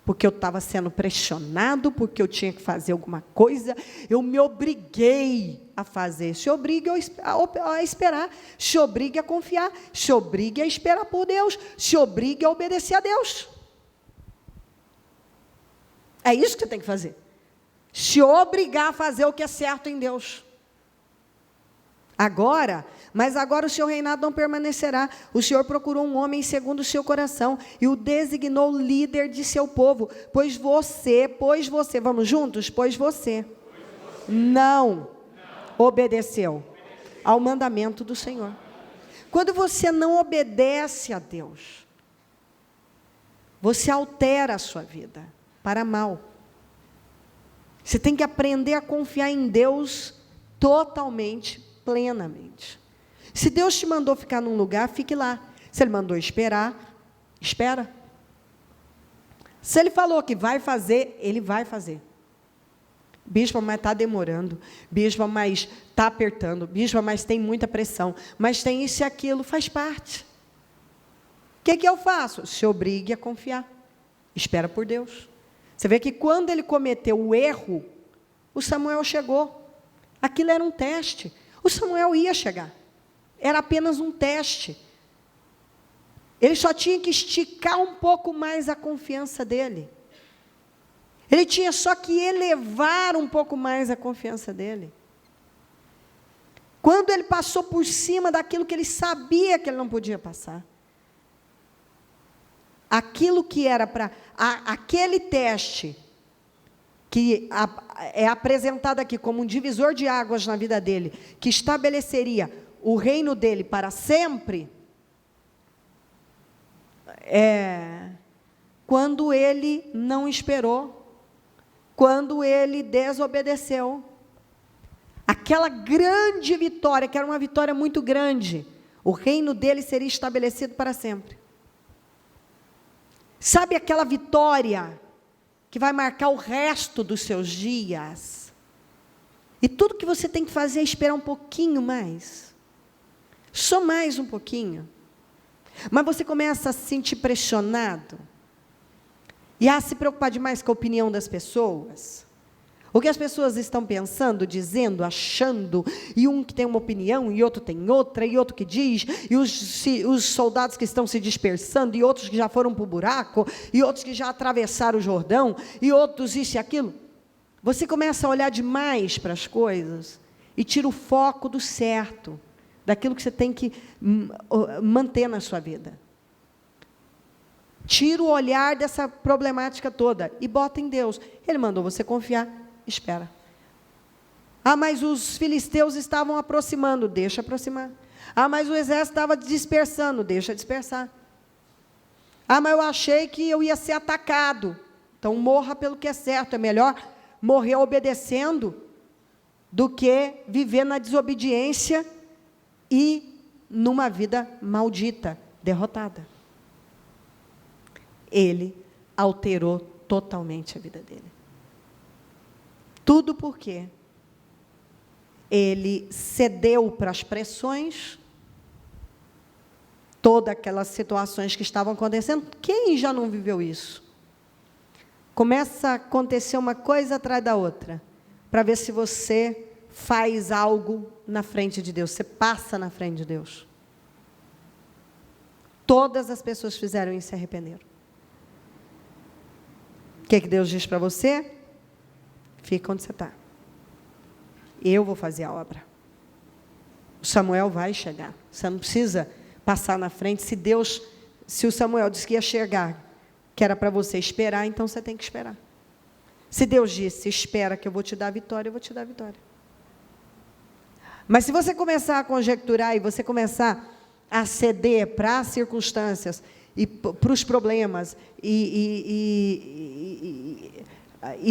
Porque eu estava sendo pressionado, porque eu tinha que fazer alguma coisa, eu me obriguei a fazer. Se obrigue a esperar, se obrigue a confiar, se obrigue a esperar por Deus, se obrigue a obedecer a Deus. É isso que você tem que fazer. Se obrigar a fazer o que é certo em Deus. Mas agora o seu reinado não permanecerá. O Senhor procurou um homem segundo o seu coração e o designou líder de seu povo. Pois você, vamos juntos? Pois você não obedeceu ao mandamento do Senhor. Quando você não obedece a Deus, você altera a sua vida para mal. Você tem que aprender a confiar em Deus totalmente, plenamente. Se Deus te mandou ficar num lugar, fique lá. Se Ele mandou esperar, espera. Se Ele falou que vai fazer, Ele vai fazer. Bispo, mas está demorando. Bispo, mas está apertando. Bispo, mas tem muita pressão. Mas tem isso e aquilo, faz parte. O que eu faço? Se obrigue a confiar. Espera por Deus. Você vê que quando ele cometeu o erro, o Samuel chegou. Aquilo era um teste. O Samuel ia chegar. Era apenas um teste. Ele só tinha que esticar um pouco mais a confiança dele. Ele tinha só que elevar um pouco mais a confiança dele. Quando ele passou por cima daquilo que ele sabia que ele não podia passar. Aquilo que era para... Aquele teste que é apresentado aqui como um divisor de águas na vida dele, que estabeleceria o reino dele para sempre, quando ele não esperou, quando ele desobedeceu. Aquela grande vitória, que era uma vitória muito grande, o reino dele seria estabelecido para sempre. Sabe aquela vitória que vai marcar o resto dos seus dias? E tudo que você tem que fazer é esperar um pouquinho mais. Só mais um pouquinho. Mas você começa a se sentir pressionado. E a se preocupar demais com a opinião das pessoas. O que as pessoas estão pensando, dizendo, achando, e um que tem uma opinião, e outro tem outra, e outro que diz, e os soldados que estão se dispersando, e outros que já foram para o buraco, e outros que já atravessaram o Jordão, e outros isso e aquilo. Você começa a olhar demais para as coisas, e tira o foco do certo, daquilo que você tem que manter na sua vida. Tira o olhar dessa problemática toda, e bota em Deus. Ele mandou você confiar. Espera. Ah, mas os filisteus estavam aproximando, deixa aproximar. Ah, mas o exército estava dispersando, deixa dispersar. Ah, mas eu achei que eu ia ser atacado. Então morra pelo que é certo, é melhor morrer obedecendo do que viver na desobediência e numa vida maldita, derrotada. Ele alterou totalmente a vida dele. Tudo porque ele cedeu para as pressões, todas aquelas situações que estavam acontecendo. Quem já não viveu isso? Começa a acontecer uma coisa atrás da outra, para ver se você faz algo na frente de Deus, você passa na frente de Deus. Todas as pessoas fizeram isso e se arrependeram. O que Deus diz para você? Fica onde você está. Eu vou fazer a obra. O Samuel vai chegar. Você não precisa passar na frente. Se o Samuel disse que ia chegar, que era para você esperar, então você tem que esperar. Se Deus disse, espera que eu vou te dar a vitória, eu vou te dar a vitória. Mas se você começar a conjecturar e você começar a ceder para as circunstâncias e para os problemas e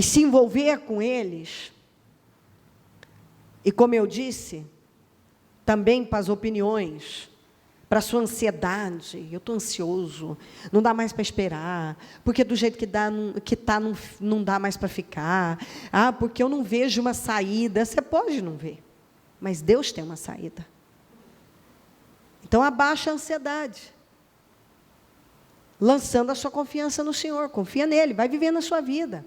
se envolver com eles, e como eu disse, também para as opiniões, para a sua ansiedade, eu estou ansioso, não dá mais para esperar, porque do jeito que está, não dá mais para ficar, porque eu não vejo uma saída. Você pode não ver, mas Deus tem uma saída. Então abaixa a ansiedade, lançando a sua confiança no Senhor, confia nele, vai vivendo a sua vida.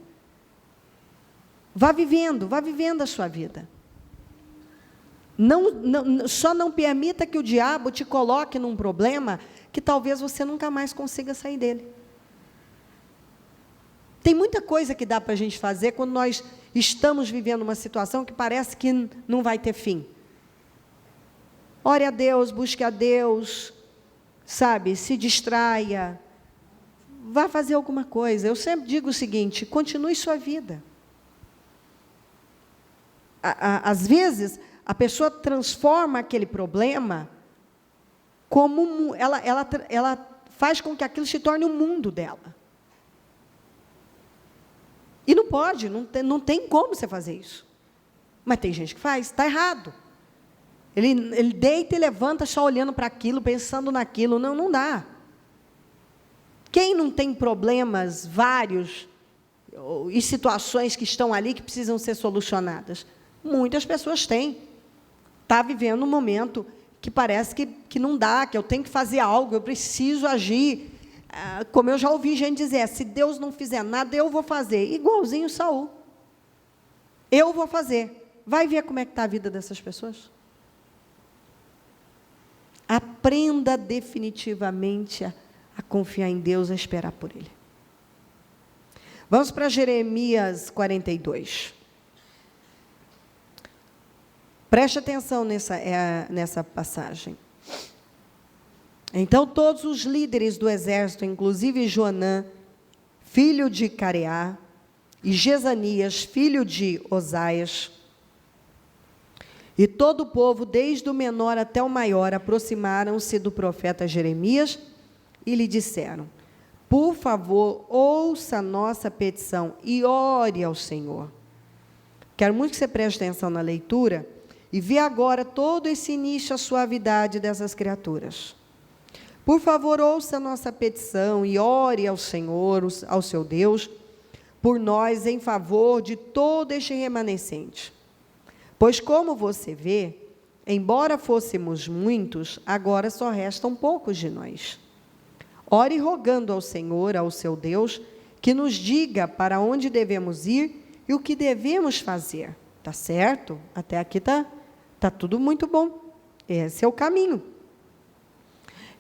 Vá vivendo a sua vida. Só não permita que o diabo te coloque num problema que talvez você nunca mais consiga sair dele. Tem muita coisa que dá para a gente fazer quando nós estamos vivendo uma situação que parece que não vai ter fim. Ore a Deus, busque a Deus, sabe, se distraia, vá fazer alguma coisa. Eu sempre digo o seguinte, continue sua vida. Às vezes, a pessoa transforma aquele problema como... Ela faz com que aquilo se torne um mundo dela. E não pode, não tem como você fazer isso. Mas tem gente que faz, está errado. Ele deita e levanta só olhando para aquilo, pensando naquilo. Não dá. Quem não tem problemas vários e situações que estão ali que precisam ser solucionadas? Muitas pessoas têm. Está vivendo um momento que parece que não dá, que eu tenho que fazer algo, eu preciso agir. Como eu já ouvi gente dizer, se Deus não fizer nada, eu vou fazer. Igualzinho Saul. Eu vou fazer. Vai ver como é que está a vida dessas pessoas. Aprenda definitivamente a confiar em Deus, a esperar por Ele. Vamos para Jeremias 42. Preste atenção nessa passagem. Então, todos os líderes do exército, inclusive Joanã, filho de Careá, e Jezanias, filho de Osaias, e todo o povo, desde o menor até o maior, aproximaram-se do profeta Jeremias e lhe disseram: por favor, ouça a nossa petição e ore ao Senhor. Quero muito que você preste atenção na leitura e vê agora todo esse início, a suavidade dessas criaturas. Por favor, ouça a nossa petição e ore ao Senhor, ao seu Deus, por nós, em favor de todo este remanescente. Pois, como você vê, embora fôssemos muitos, agora só restam poucos de nós. Ore rogando ao Senhor, ao seu Deus, que nos diga para onde devemos ir e o que devemos fazer. Tá certo? Até aqui tá tudo muito bom. Esse é o caminho.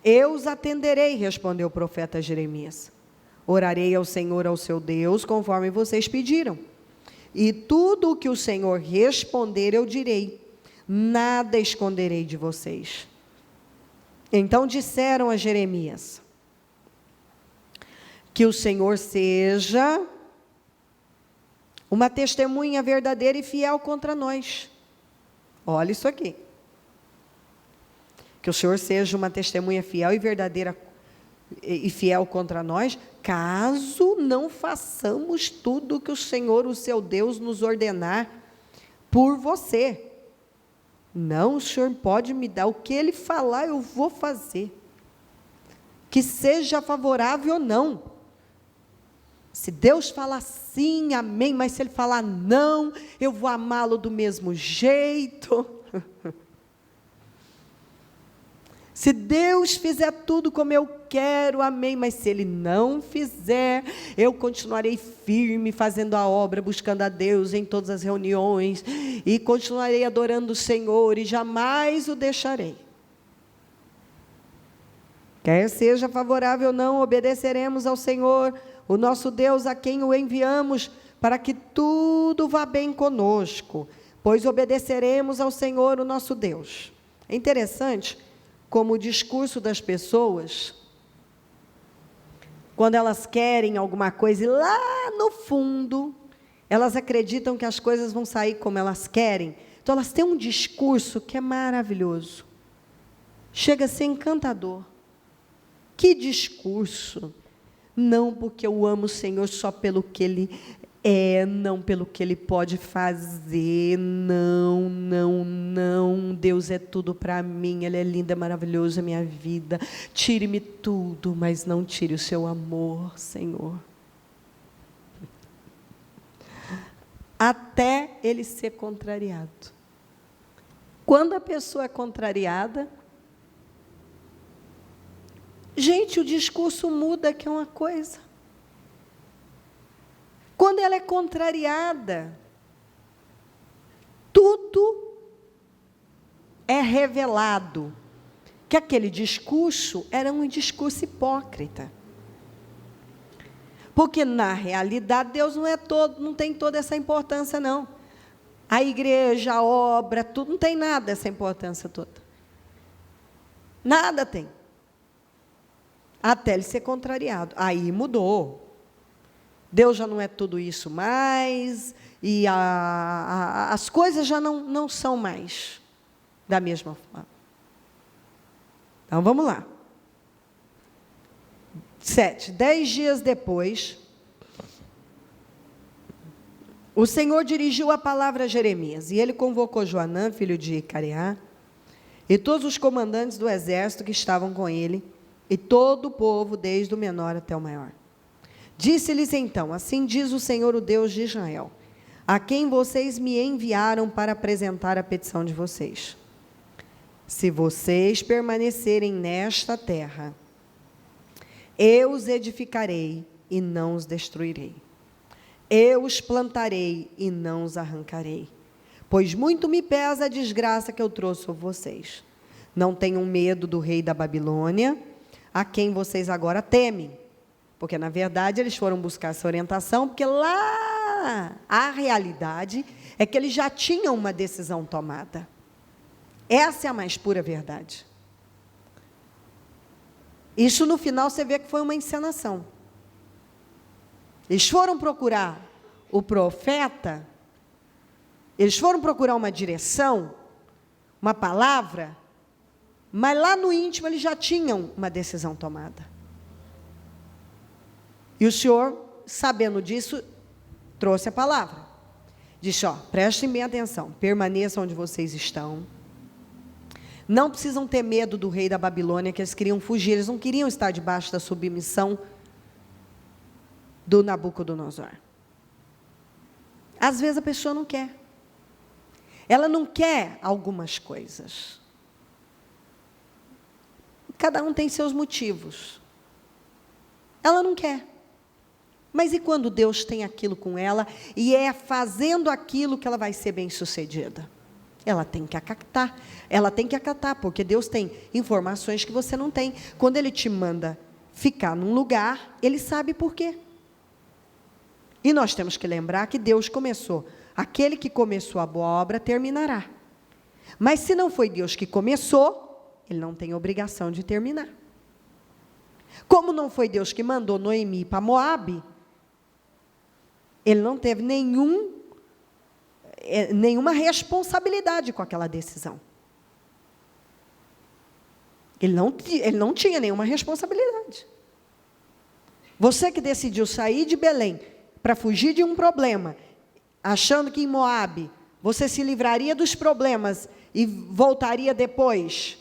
Eu os atenderei, respondeu o profeta Jeremias. Orarei ao Senhor, ao seu Deus, conforme vocês pediram. E tudo o que o Senhor responder, eu direi. Nada esconderei de vocês. Então disseram a Jeremias: que o Senhor seja uma testemunha verdadeira e fiel contra nós. Olha isso aqui. Que o Senhor seja uma testemunha fiel e verdadeira e fiel contra nós, caso não façamos tudo que o Senhor, o seu Deus, nos ordenar por você. Não, o Senhor pode me dar o que Ele falar, eu vou fazer. Que seja favorável ou não. Se Deus falar sim, amém, mas se Ele falar não, eu vou amá-lo do mesmo jeito. Se Deus fizer tudo como eu quero, amém, mas se Ele não fizer, eu continuarei firme, fazendo a obra, buscando a Deus em todas as reuniões, e continuarei adorando o Senhor, e jamais o deixarei. Quer seja favorável ou não, obedeceremos ao Senhor, o nosso Deus, a quem o enviamos, para que tudo vá bem conosco, pois obedeceremos ao Senhor, o nosso Deus. É interessante como o discurso das pessoas, quando elas querem alguma coisa, e lá no fundo, elas acreditam que as coisas vão sair como elas querem. Então, elas têm um discurso que é maravilhoso. Chega a ser encantador. Que discurso! Não porque eu amo o Senhor só pelo que Ele é, não pelo que Ele pode fazer, não, não, não, Deus é tudo para mim, Ele é lindo, é maravilhoso, é minha vida, tire-me tudo, mas não tire o seu amor, Senhor. Até ele ser contrariado. Quando a pessoa é contrariada, gente, o discurso muda, que é uma coisa. Quando ela é contrariada, tudo é revelado. Que aquele discurso era um discurso hipócrita. Porque, na realidade, Deus não tem toda essa importância, não. A igreja, a obra, tudo, não tem nada dessa importância toda. Nada tem. Até ele ser contrariado. Aí mudou. Deus já não é tudo isso mais, e as coisas já não são mais da mesma forma. Então, vamos lá. 7. 10 dias depois, o Senhor dirigiu a palavra a Jeremias, e ele convocou Joanã, filho de Careá, e todos os comandantes do exército que estavam com ele, e todo o povo, desde o menor até o maior. Disse-lhes então: assim diz o Senhor, o Deus de Israel, a quem vocês me enviaram para apresentar a petição de vocês. Se vocês permanecerem nesta terra, eu os edificarei e não os destruirei. Eu os plantarei e não os arrancarei. Pois muito me pesa a desgraça que eu trouxe sobre vocês. Não tenham medo do rei da Babilônia, a quem vocês agora temem. Porque, na verdade, eles foram buscar essa orientação, porque lá a realidade é que eles já tinham uma decisão tomada. Essa é a mais pura verdade. Isso, no final, você vê que foi uma encenação. Eles foram procurar o profeta, eles foram procurar uma direção, uma palavra, mas lá no íntimo eles já tinham uma decisão tomada. E o Senhor, sabendo disso, trouxe a palavra. Disse: ó, prestem bem atenção, permaneçam onde vocês estão. Não precisam ter medo do rei da Babilônia, que eles queriam fugir, eles não queriam estar debaixo da submissão do Nabucodonosor. Às vezes a pessoa não quer. Ela não quer algumas coisas. Cada um tem seus motivos. Ela não quer. Mas e quando Deus tem aquilo com ela, e é fazendo aquilo que ela vai ser bem-sucedida? Ela tem que acatar, porque Deus tem informações que você não tem. Quando Ele te manda ficar num lugar, Ele sabe por quê. E nós temos que lembrar que Deus começou. Aquele que começou a boa obra, terminará. Mas se não foi Deus que começou, Ele não tem obrigação de terminar. Como não foi Deus que mandou Noemi para Moabe, Ele não teve nenhuma responsabilidade com aquela decisão. Ele não tinha nenhuma responsabilidade. Você que decidiu sair de Belém para fugir de um problema, achando que em Moabe você se livraria dos problemas e voltaria depois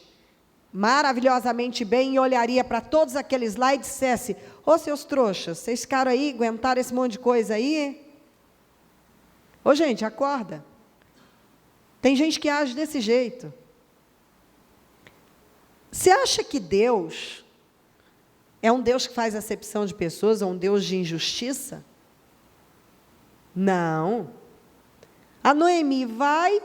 maravilhosamente bem e olharia para todos aqueles lá e dissesse: ô seus trouxas, vocês ficaram aí, aguentaram esse monte de coisa aí? Ô gente, acorda. Tem gente que age desse jeito. Você acha que Deus é um Deus que faz acepção de pessoas, é um Deus de injustiça? Não. A Noemi vai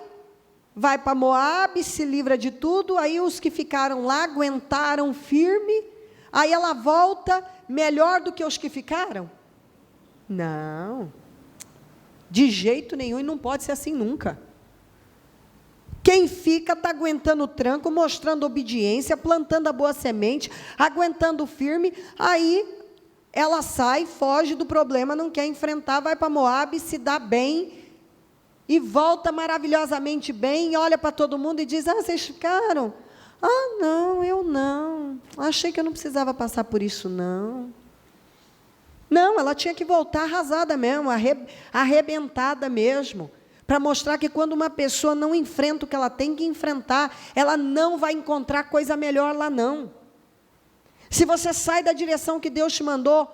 para Moabe, se livra de tudo, aí os que ficaram lá aguentaram firme, aí ela volta melhor do que os que ficaram? Não. De jeito nenhum, e não pode ser assim nunca. Quem fica está aguentando o tranco, mostrando obediência, plantando a boa semente, aguentando firme, aí ela sai, foge do problema, não quer enfrentar, vai para Moabe, se dá bem, e volta maravilhosamente bem, e olha para todo mundo e diz: ah, vocês ficaram? Ah, não, eu não. Achei que eu não precisava passar por isso, não. Não, ela tinha que voltar arrasada mesmo, arrebentada mesmo, para mostrar que quando uma pessoa não enfrenta o que ela tem que enfrentar, ela não vai encontrar coisa melhor lá não. Se você sai da direção que Deus te mandou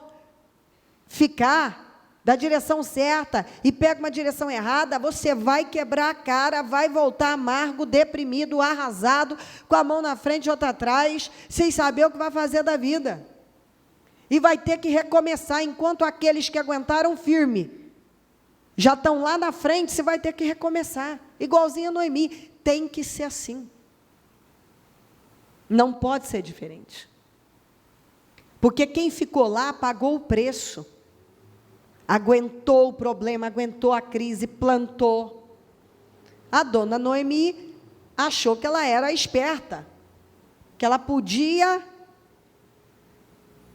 ficar, da direção certa, e pega uma direção errada, você vai quebrar a cara, vai voltar amargo, deprimido, arrasado, com a mão na frente e outra atrás, sem saber o que vai fazer da vida. E vai ter que recomeçar, enquanto aqueles que aguentaram firme já estão lá na frente, você vai ter que recomeçar. Igualzinho a Noemi, tem que ser assim. Não pode ser diferente. Porque quem ficou lá pagou o preço. Aguentou o problema, aguentou a crise, plantou. A dona Noemi achou que ela era esperta, que ela podia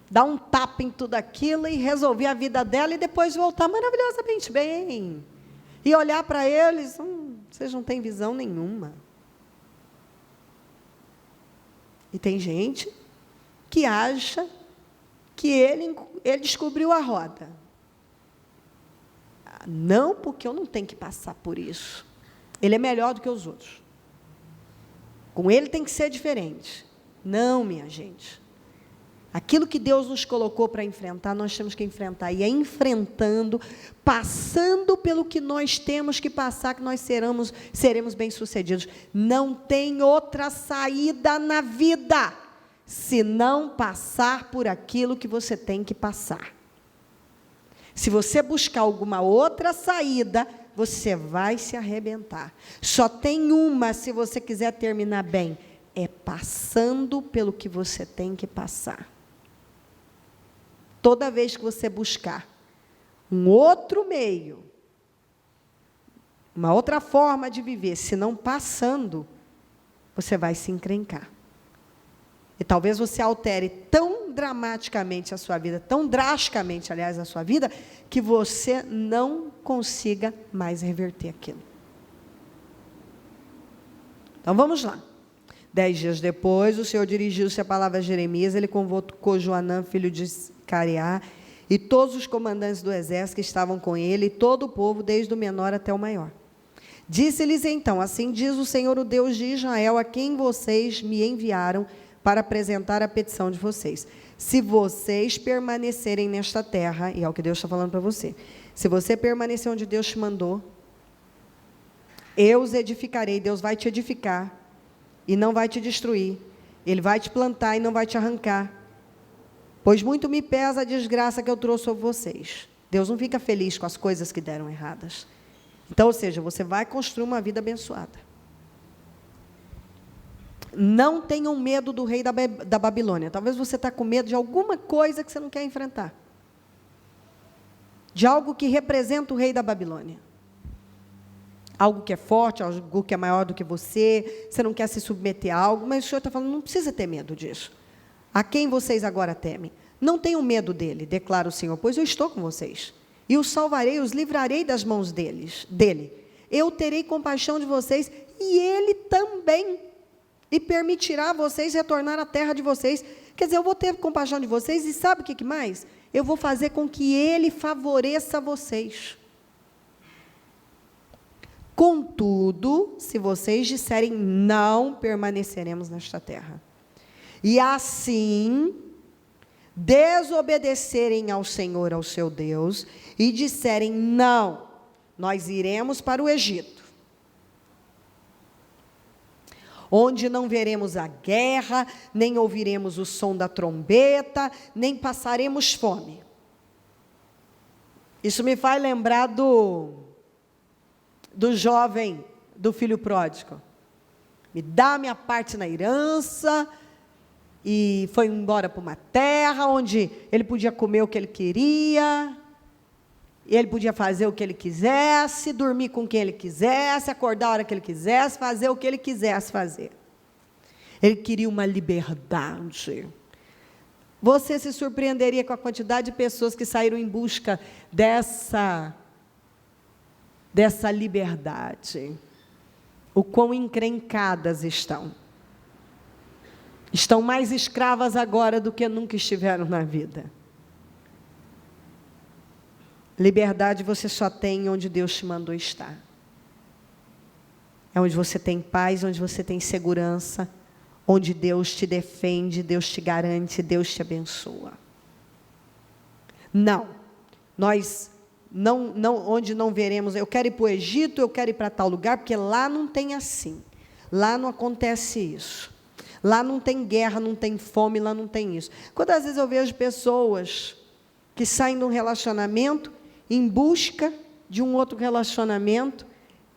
dar um tapa em tudo aquilo e resolver a vida dela e depois voltar maravilhosamente bem. E olhar para eles, vocês não têm visão nenhuma. E tem gente que acha que ele descobriu a roda. Não, porque eu não tenho que passar por isso. Ele é melhor do que os outros. Com ele tem que ser diferente. Não, minha gente. Aquilo que Deus nos colocou para enfrentar, nós temos que enfrentar. E é enfrentando, passando pelo que nós temos que passar, que nós seremos bem-sucedidos. Não tem outra saída na vida, se não passar por aquilo que você tem que passar. Se você buscar alguma outra saída, você vai se arrebentar. Só tem uma, se você quiser terminar bem, é passando pelo que você tem que passar. Toda vez que você buscar um outro meio, uma outra forma de viver, se não passando, você vai se encrencar. E talvez você altere tão dramaticamente a sua vida, tão drasticamente, aliás, a sua vida, que você não consiga mais reverter aquilo. Então, vamos lá. 10 dias depois, o Senhor dirigiu-se a palavra a Jeremias, ele convocou Joanã, filho de Careá, e todos os comandantes do exército que estavam com ele, e todo o povo, desde o menor até o maior. Disse-lhes então: assim diz o Senhor, o Deus de Israel, a quem vocês me enviaram para apresentar a petição de vocês. Se vocês permanecerem nesta terra, e é o que Deus está falando para você, se você permanecer onde Deus te mandou, eu os edificarei. Deus vai te edificar e não vai te destruir. Ele vai te plantar e não vai te arrancar. Pois muito me pesa a desgraça que eu trouxe sobre vocês. Deus não fica feliz com as coisas que deram erradas. Então, ou seja, você vai construir uma vida abençoada. Não tenham medo do rei da Babilônia. Talvez você está com medo de alguma coisa que você não quer enfrentar. De algo que representa o rei da Babilônia. Algo que é forte, algo que é maior do que você não quer se submeter a algo, mas o Senhor está falando, não precisa ter medo disso. A quem vocês agora temem? Não tenham medo dele, declara o Senhor, pois eu estou com vocês. E os salvarei, os livrarei das mãos dele. Eu terei compaixão de vocês, e ele também. E permitirá a vocês retornar à terra de vocês. Quer dizer, eu vou ter compaixão de vocês, e sabe o que mais? Eu vou fazer com que ele favoreça vocês. Contudo, se vocês disserem não, permaneceremos nesta terra. E assim, desobedecerem ao Senhor, ao seu Deus, e disserem não, nós iremos para o Egito, onde não veremos a guerra, nem ouviremos o som da trombeta, nem passaremos fome. Isso me faz lembrar do jovem, do filho pródigo. Me dá minha parte na herança, e foi embora para uma terra onde ele podia comer o que ele queria, ele podia fazer o que ele quisesse, dormir com quem ele quisesse, acordar a hora que ele quisesse, fazer o que ele quisesse fazer. Ele queria uma liberdade. Você se surpreenderia com a quantidade de pessoas que saíram em busca dessa liberdade. O quão encrencadas estão. Estão mais escravas agora do que nunca estiveram na vida. Liberdade você só tem onde Deus te mandou estar. É onde você tem paz, onde você tem segurança, onde Deus te defende, Deus te garante, Deus te abençoa. Não, nós não, onde não veremos, eu quero ir para o Egito, eu quero ir para tal lugar, porque lá não tem assim, lá não acontece isso, lá não tem guerra, não tem fome, lá não tem isso. Quantas vezes eu vejo pessoas que saem de um relacionamento em busca de um outro relacionamento,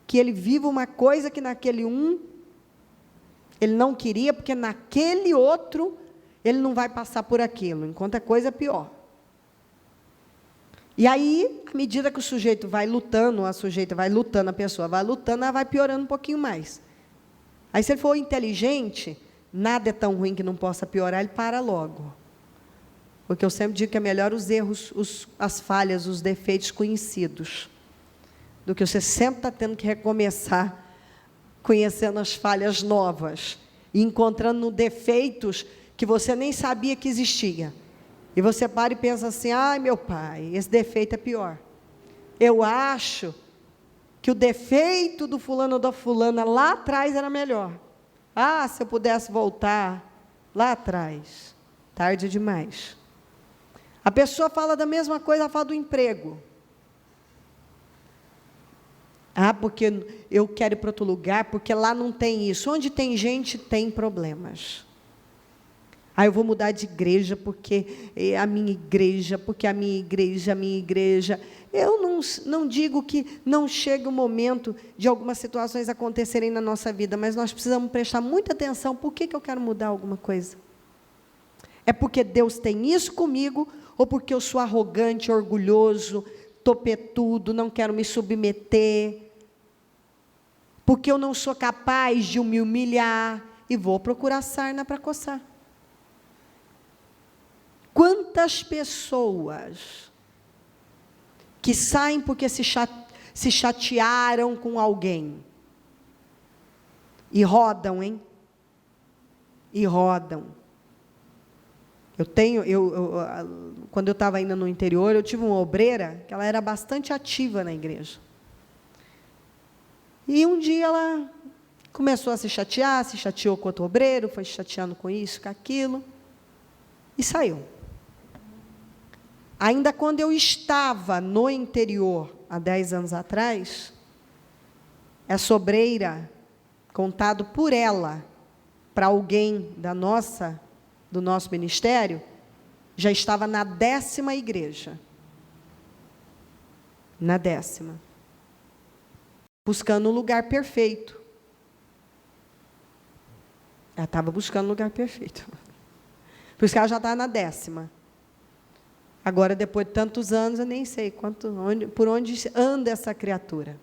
que ele vive uma coisa que naquele ele não queria, porque naquele outro ele não vai passar por aquilo, enquanto a coisa é pior. E aí, à medida que o sujeito vai lutando, a pessoa vai lutando, ela vai piorando um pouquinho mais. Aí, se ele for inteligente, nada é tão ruim que não possa piorar, ele para logo. Porque eu sempre digo que é melhor os erros, as falhas, os defeitos conhecidos, do que você sempre está tendo que recomeçar, conhecendo as falhas novas, e encontrando defeitos que você nem sabia que existia. E você para e pensa assim, ai meu pai, esse defeito é pior. Eu acho que o defeito do fulano ou da fulana lá atrás era melhor. Ah, se eu pudesse voltar lá atrás. Tarde demais. A pessoa fala da mesma coisa, ela fala do emprego. Ah, porque eu quero ir para outro lugar, porque lá não tem isso. Onde tem gente, tem problemas. Ah, eu vou mudar de igreja, porque a minha igreja. Eu não digo que não chegue o momento de algumas situações acontecerem na nossa vida, mas nós precisamos prestar muita atenção. Por que eu quero mudar alguma coisa? É porque Deus tem isso comigo, ou porque eu sou arrogante, orgulhoso, topetudo, não quero me submeter, porque eu não sou capaz de me humilhar, e vou procurar sarna para coçar. Quantas pessoas que saem porque se chatearam com alguém, e rodam, hein? E rodam. Quando eu estava ainda no interior, eu tive uma obreira, que ela era bastante ativa na igreja. E um dia ela começou a se chateou com outro obreiro, foi se chateando com isso, com aquilo, e saiu. Ainda quando eu estava no interior, há 10 anos atrás, essa obreira, contado por ela, para alguém do nosso ministério, já estava na 10ª igreja. Na 10ª. Buscando um lugar perfeito. Ela estava buscando um lugar perfeito. Por isso que ela já está na 10ª. Agora, depois de tantos anos, eu nem sei por onde anda essa criatura.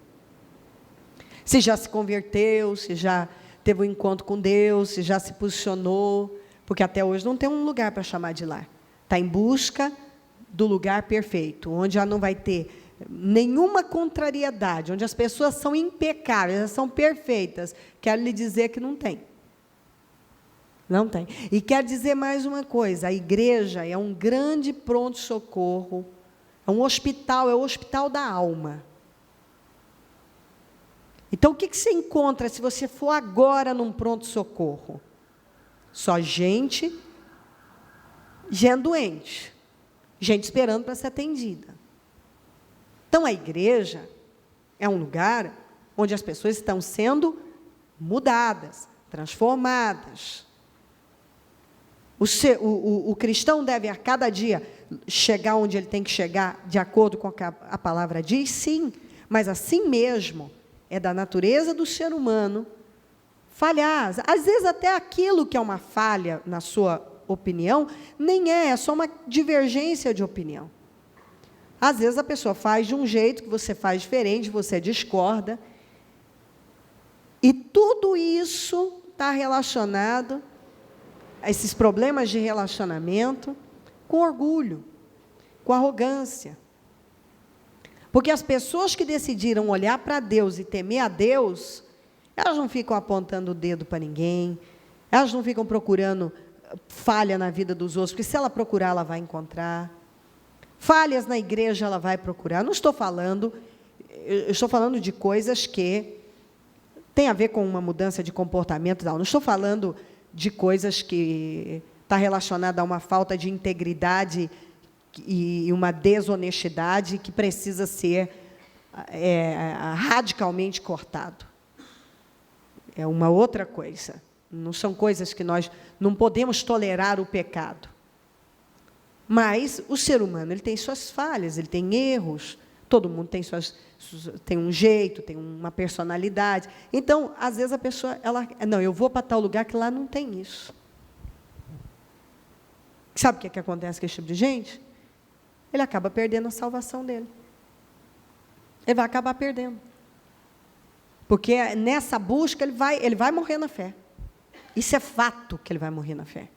Se já se converteu, se já teve um encontro com Deus, se já se posicionou, porque até hoje não tem um lugar para chamar de lar. Está em busca do lugar perfeito, onde já não vai ter nenhuma contrariedade, onde as pessoas são impecáveis, elas são perfeitas. Quero lhe dizer que não tem. Não tem. E quero dizer mais uma coisa, a igreja é um grande pronto-socorro, é um hospital, é o hospital da alma. Então, o que você encontra se você for agora num pronto-socorro? Só gente doente, gente esperando para ser atendida. Então, a igreja é um lugar onde as pessoas estão sendo mudadas, transformadas. O cristão deve, a cada dia, chegar onde ele tem que chegar, de acordo com o que a palavra diz, sim, mas assim mesmo, é da natureza do ser humano falhar. Às vezes, até aquilo que é uma falha, na sua opinião, nem é só uma divergência de opinião. Às vezes, a pessoa faz de um jeito que você faz diferente, você discorda, e tudo isso está relacionado a esses problemas de relacionamento com orgulho, com arrogância. Porque as pessoas que decidiram olhar para Deus e temer a Deus, elas não ficam apontando o dedo para ninguém, elas não ficam procurando falha na vida dos outros, porque se ela procurar, ela vai encontrar. Falhas na igreja, ela vai procurar. Eu estou falando de coisas que têm a ver com uma mudança de comportamento. Não estou falando de coisas que está relacionada a uma falta de integridade e uma desonestidade que precisa ser radicalmente cortado. É uma outra coisa. Não são coisas que nós não podemos tolerar o pecado. Mas o ser humano, ele tem suas falhas, ele tem erros, todo mundo tem um jeito, tem uma personalidade. Então, às vezes a pessoa, não, eu vou para tal lugar que lá não tem isso. Sabe o que acontece com esse tipo de gente? Ele acaba perdendo a salvação dele. Ele vai acabar perdendo. Porque nessa busca ele vai morrer na fé. Isso é fato que ele vai morrer na fé.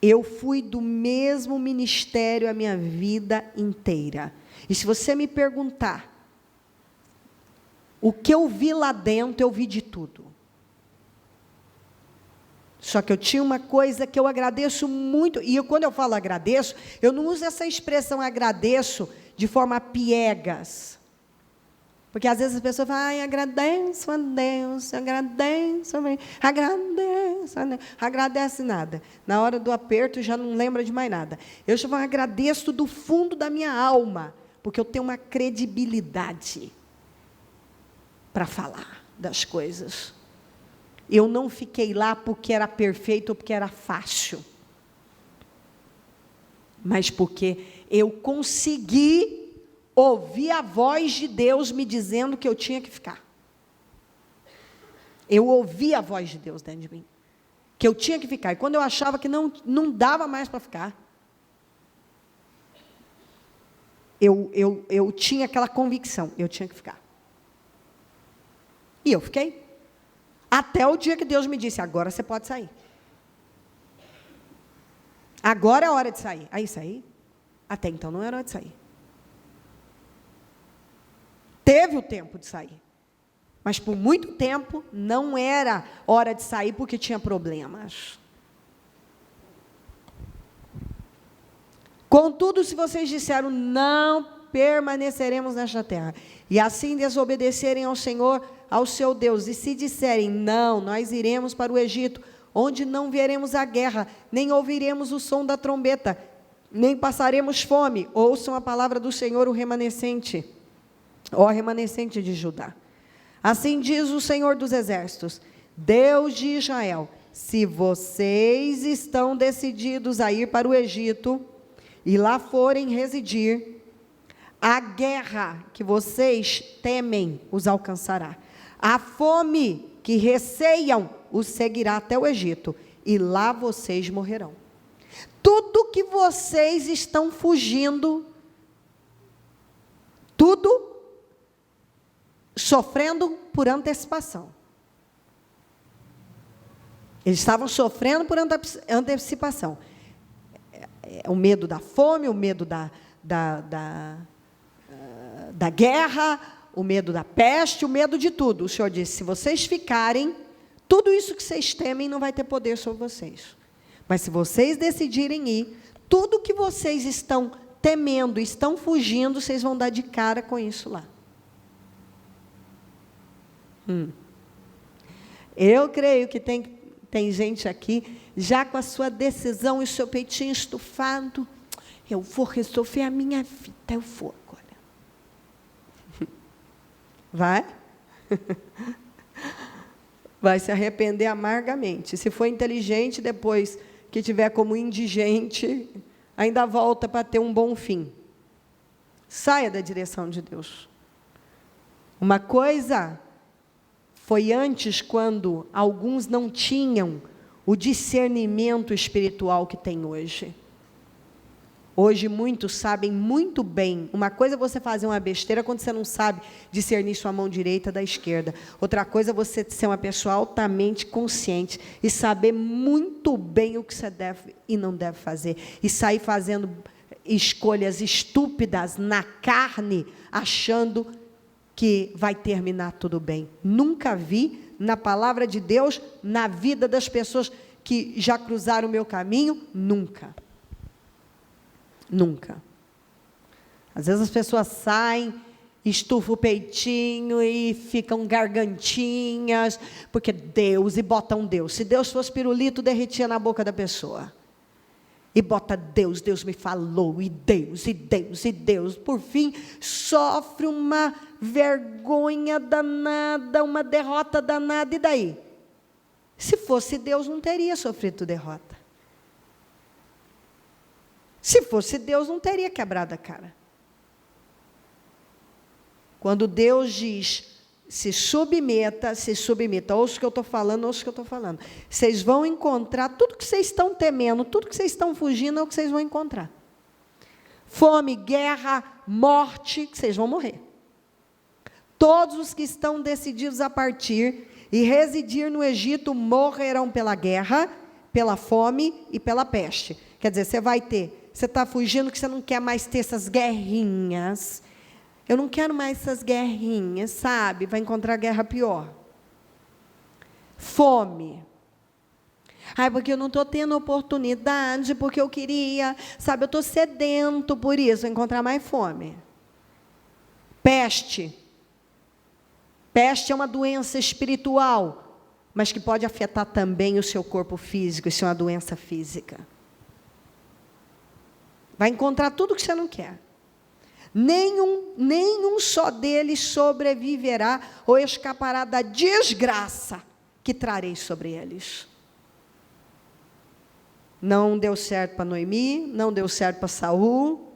Eu fui do mesmo ministério a minha vida inteira. E se você me perguntar o que eu vi lá dentro, eu vi de tudo. Só que eu tinha uma coisa que eu agradeço muito, e quando eu falo agradeço, eu não uso essa expressão agradeço de forma piegas. Porque às vezes as pessoas falam, agradeço a Deus, agradeço a Deus, agradeço a Deus, agradece nada. Na hora do aperto já não lembra de mais nada. Eu já agradeço do fundo da minha alma, porque eu tenho uma credibilidade para falar das coisas. Eu não fiquei lá porque era perfeito ou porque era fácil, mas porque eu consegui ouvir a voz de Deus me dizendo que eu tinha que ficar. Eu ouvi a voz de Deus dentro de mim, que eu tinha que ficar. E quando eu achava que não dava mais para ficar, eu tinha aquela convicção, eu tinha que ficar. E eu fiquei. Até o dia que Deus me disse, agora você pode sair. Agora é a hora de sair. Aí saí. Até então não era hora de sair. Teve o tempo de sair. Mas por muito tempo não era hora de sair porque tinha problemas. Contudo, se vocês disseram, não permaneceremos nesta terra, e assim desobedecerem ao Senhor, ao seu Deus, e se disserem, não, nós iremos para o Egito, onde não veremos a guerra, nem ouviremos o som da trombeta, nem passaremos fome, ouçam a palavra do Senhor, o remanescente, ó remanescente de Judá. Assim diz o Senhor dos Exércitos, Deus de Israel, se vocês estão decididos a ir para o Egito e lá forem residir, a guerra que vocês temem os alcançará. A fome que receiam os seguirá até o Egito, e lá vocês morrerão. Tudo que vocês estão fugindo, tudo sofrendo por antecipação. Eles estavam sofrendo por antecipação. O medo da fome, o medo da guerra, o medo da peste, o medo de tudo. O Senhor disse, se vocês ficarem, tudo isso que vocês temem não vai ter poder sobre vocês. Mas se vocês decidirem ir, tudo que vocês estão temendo, estão fugindo, vocês vão dar de cara com isso lá. Eu creio que tem gente aqui, já com a sua decisão e o seu peitinho estufado, eu vou resolver a minha vida, eu vou agora. Vai? Vai se arrepender amargamente. Se for inteligente, depois que tiver como indigente, ainda volta para ter um bom fim. Saia da direção de Deus. Uma coisa foi antes, quando alguns não tinham o discernimento espiritual que tem hoje. Hoje muitos sabem muito bem. Uma coisa é você fazer uma besteira quando você não sabe discernir sua mão direita da esquerda. Outra coisa é você ser uma pessoa altamente consciente e saber muito bem o que você deve e não deve fazer. E sair fazendo escolhas estúpidas na carne, achando que vai terminar tudo bem. Nunca vi na palavra de Deus, na vida das pessoas que já cruzaram o meu caminho, nunca. Nunca. Às vezes as pessoas saem, estufam o peitinho e ficam gargantinhas, porque Deus, e botam Deus. Se Deus fosse pirulito, derretia na boca da pessoa. E bota Deus, Deus me falou, e Deus, e Deus, e Deus. Por fim, sofre uma vergonha danada, uma derrota danada, e daí? Se fosse Deus, não teria sofrido derrota. Se fosse Deus, não teria quebrado a cara. Quando Deus diz, se submeta, ouça o que eu estou falando, ouça o que eu estou falando. Vocês vão encontrar tudo que vocês estão temendo, tudo que vocês estão fugindo, é o que vocês vão encontrar. Fome, guerra, morte, que vocês vão morrer. Todos os que estão decididos a partir e residir no Egito morrerão pela guerra, pela fome e pela peste. Quer dizer, você está fugindo que você não quer mais ter essas guerrinhas. Eu não quero mais essas guerrinhas, sabe? Vai encontrar guerra pior. Fome. Ai, porque eu não estou tendo oportunidade, porque eu queria, sabe? Eu estou sedento por isso, vou encontrar mais fome. Peste. Peste é uma doença espiritual, mas que pode afetar também o seu corpo físico, isso é uma doença física. Vai encontrar tudo que você não quer. Nenhum só deles sobreviverá ou escapará da desgraça que trarei sobre eles. Não deu certo para Noemi, não deu certo para Saul,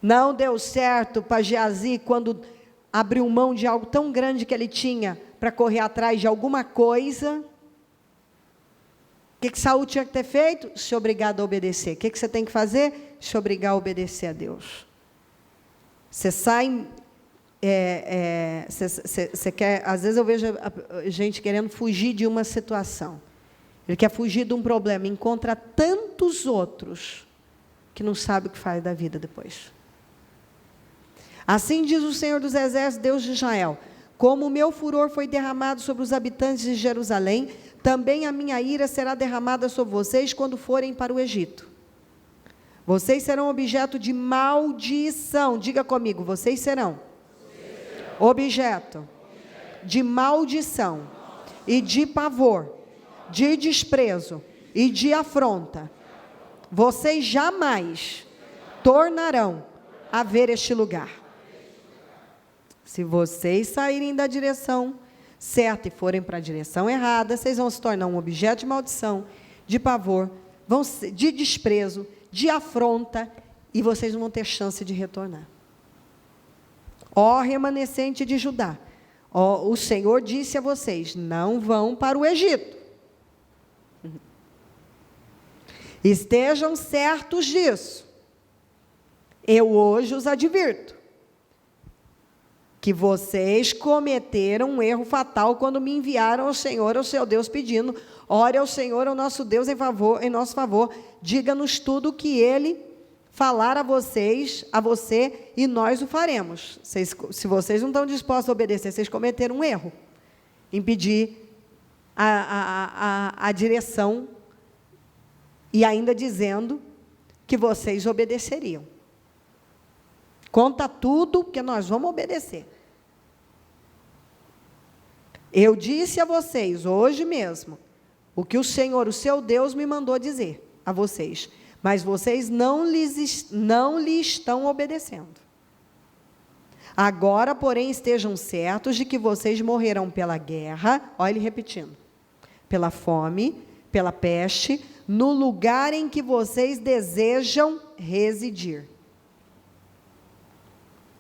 não deu certo para Geazi quando abriu mão de algo tão grande que ele tinha para correr atrás de alguma coisa. O que Saul tinha que ter feito? Se obrigado a obedecer. O que você tem que fazer? Se obrigar a obedecer a Deus. Você sai... Você quer... Às vezes eu vejo gente querendo fugir de uma situação. Ele quer fugir de um problema. Encontra tantos outros que não sabe o que faz da vida depois. Assim diz o Senhor dos Exércitos, Deus de Israel: como o meu furor foi derramado sobre os habitantes de Jerusalém, também a minha ira será derramada sobre vocês quando forem para o Egito. Vocês serão objeto de maldição. Diga comigo, vocês serão objeto de maldição e de pavor, de desprezo e de afronta. Vocês jamais tornarão a ver este lugar. Se vocês saírem da direção, certa e forem para a direção errada, vocês vão se tornar um objeto de maldição, de pavor, de desprezo, de afronta, e vocês não vão ter chance de retornar. Ó remanescente de Judá, ó, o Senhor disse a vocês, não vão para o Egito. Estejam certos disso. Eu hoje os advirto que vocês cometeram um erro fatal quando me enviaram ao Senhor, ao seu Deus, pedindo, ore ao Senhor, ao nosso Deus, em nosso favor, diga-nos tudo o que Ele falar a você, e nós o faremos. Se vocês não estão dispostos a obedecer, vocês cometeram um erro em pedir a direção, e ainda dizendo que vocês obedeceriam. Conta tudo, porque nós vamos obedecer. Eu disse a vocês, hoje mesmo, o que o Senhor, o seu Deus, me mandou dizer a vocês, mas vocês não lhe estão obedecendo. Agora, porém, estejam certos de que vocês morrerão pela guerra, olha ele repetindo, pela fome, pela peste, no lugar em que vocês desejam residir.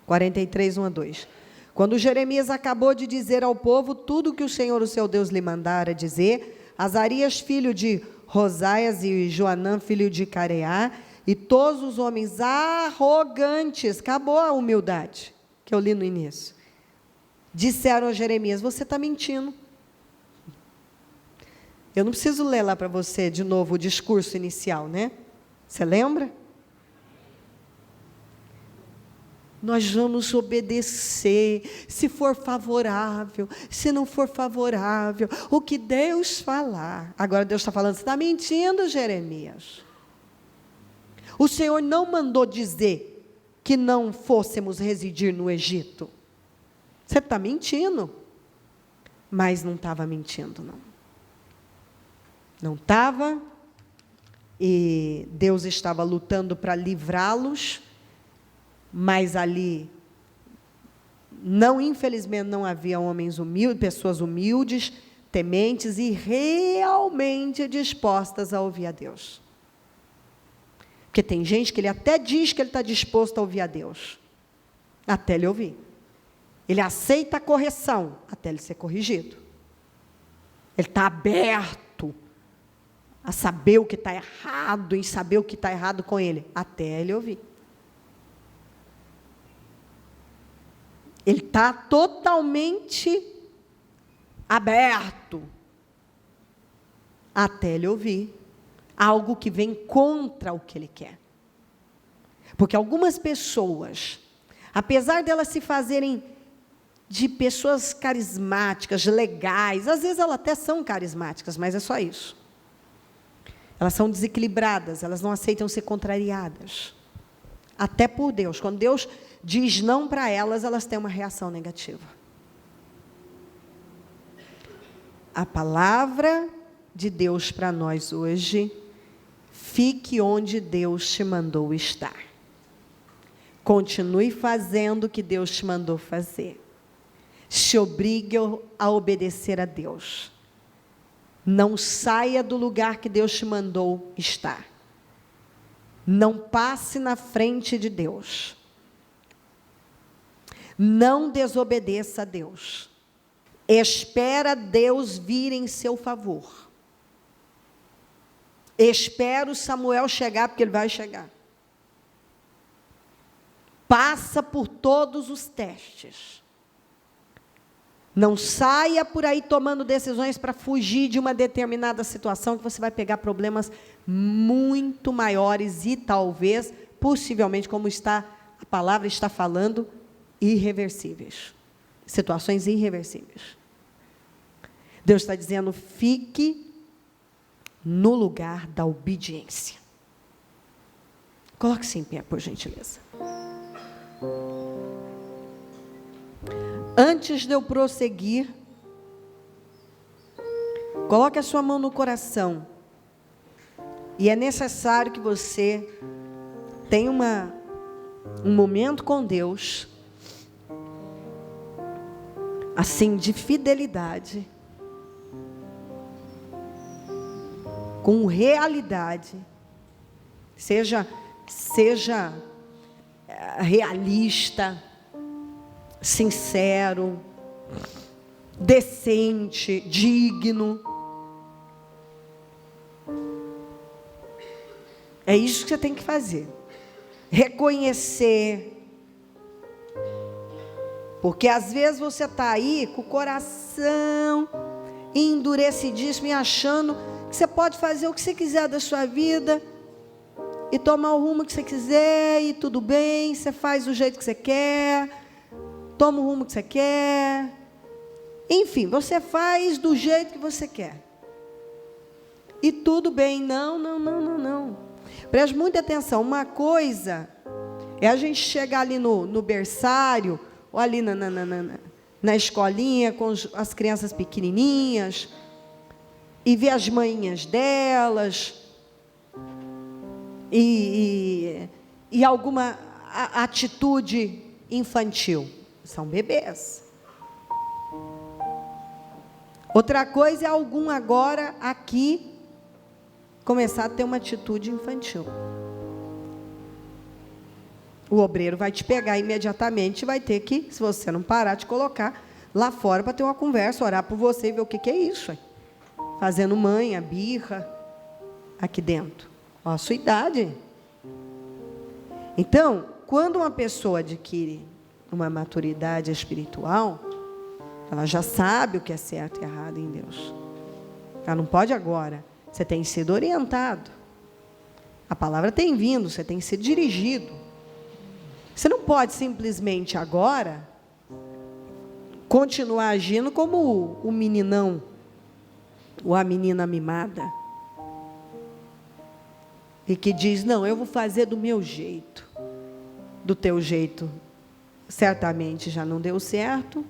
43, 1 a 2. Quando Jeremias acabou de dizer ao povo tudo que o Senhor, o seu Deus, lhe mandara dizer, Azarias, filho de Rosaias, e Joanã, filho de Careá, e todos os homens arrogantes, acabou a humildade, que eu li no início, disseram a Jeremias, você está mentindo. Eu não preciso ler lá para você de novo o discurso inicial, né? Você lembra? Nós vamos obedecer, se for favorável, se não for favorável, o que Deus falar. Agora Deus está falando, você está mentindo, Jeremias. O Senhor não mandou dizer que não fôssemos residir no Egito. Você está mentindo. Mas não estava mentindo, não. Não estava, e Deus estava lutando para livrá-los, mas ali, infelizmente, não havia homens humildes, pessoas humildes, tementes e realmente dispostas a ouvir a Deus. Porque tem gente que ele até diz que ele está disposto a ouvir a Deus, até ele ouvir. Ele aceita a correção, até ele ser corrigido. Ele está aberto a saber o que está errado, em saber o que está errado com ele, até ele ouvir. Ele está totalmente aberto, até ele ouvir algo que vem contra o que ele quer. Porque algumas pessoas, apesar delas se fazerem de pessoas carismáticas, legais, às vezes elas até são carismáticas, mas é só isso. Elas são desequilibradas, elas não aceitam ser contrariadas. Até por Deus. Quando Deus diz não para elas, elas têm uma reação negativa. A palavra de Deus para nós hoje, fique onde Deus te mandou estar. Continue fazendo o que Deus te mandou fazer. Se obrigue a obedecer a Deus. Não saia do lugar que Deus te mandou estar. Não passe na frente de Deus. Não desobedeça a Deus. Espera Deus vir em seu favor. Espera o Samuel chegar, porque ele vai chegar. Passa por todos os testes. Não saia por aí tomando decisões para fugir de uma determinada situação, que você vai pegar problemas muito maiores e talvez, possivelmente, como a palavra está falando, irreversíveis. Situações irreversíveis. Deus está dizendo, fique no lugar da obediência. Coloque-se em pé, por gentileza. Antes de eu prosseguir, coloque a sua mão no coração. E é necessário que você tenha um momento com Deus, assim, de fidelidade, com realidade. Seja realista, sincero, decente, digno. É isso que você tem que fazer. Reconhecer. Porque às vezes você está aí com o coração endurecidíssimo e achando que você pode fazer o que você quiser da sua vida e tomar o rumo que você quiser e tudo bem, você faz do jeito que você quer, toma o rumo que você quer. Enfim, você faz do jeito que você quer. E tudo bem. Não. Preste muita atenção. Uma coisa é a gente chegar ali no berçário, ou ali na escolinha, com as crianças pequenininhas, e ver as manhinhas delas, e alguma atitude infantil. São bebês. Outra coisa é algum agora aqui começar a ter uma atitude infantil. O obreiro vai te pegar imediatamente e vai ter que, se você não parar, te colocar lá fora para ter uma conversa, orar por você e ver o que é isso aí. Fazendo manha, birra, aqui dentro. Ó, a sua idade. Então, quando uma pessoa adquire uma maturidade espiritual, ela já sabe o que é certo e errado em Deus. Ela não pode agora. Você tem sido orientado. A palavra tem vindo, você tem sido dirigido. Você não pode simplesmente agora continuar agindo como o meninão ou a menina mimada. E que diz, não, eu vou fazer do meu jeito. Do teu jeito, certamente já não deu certo.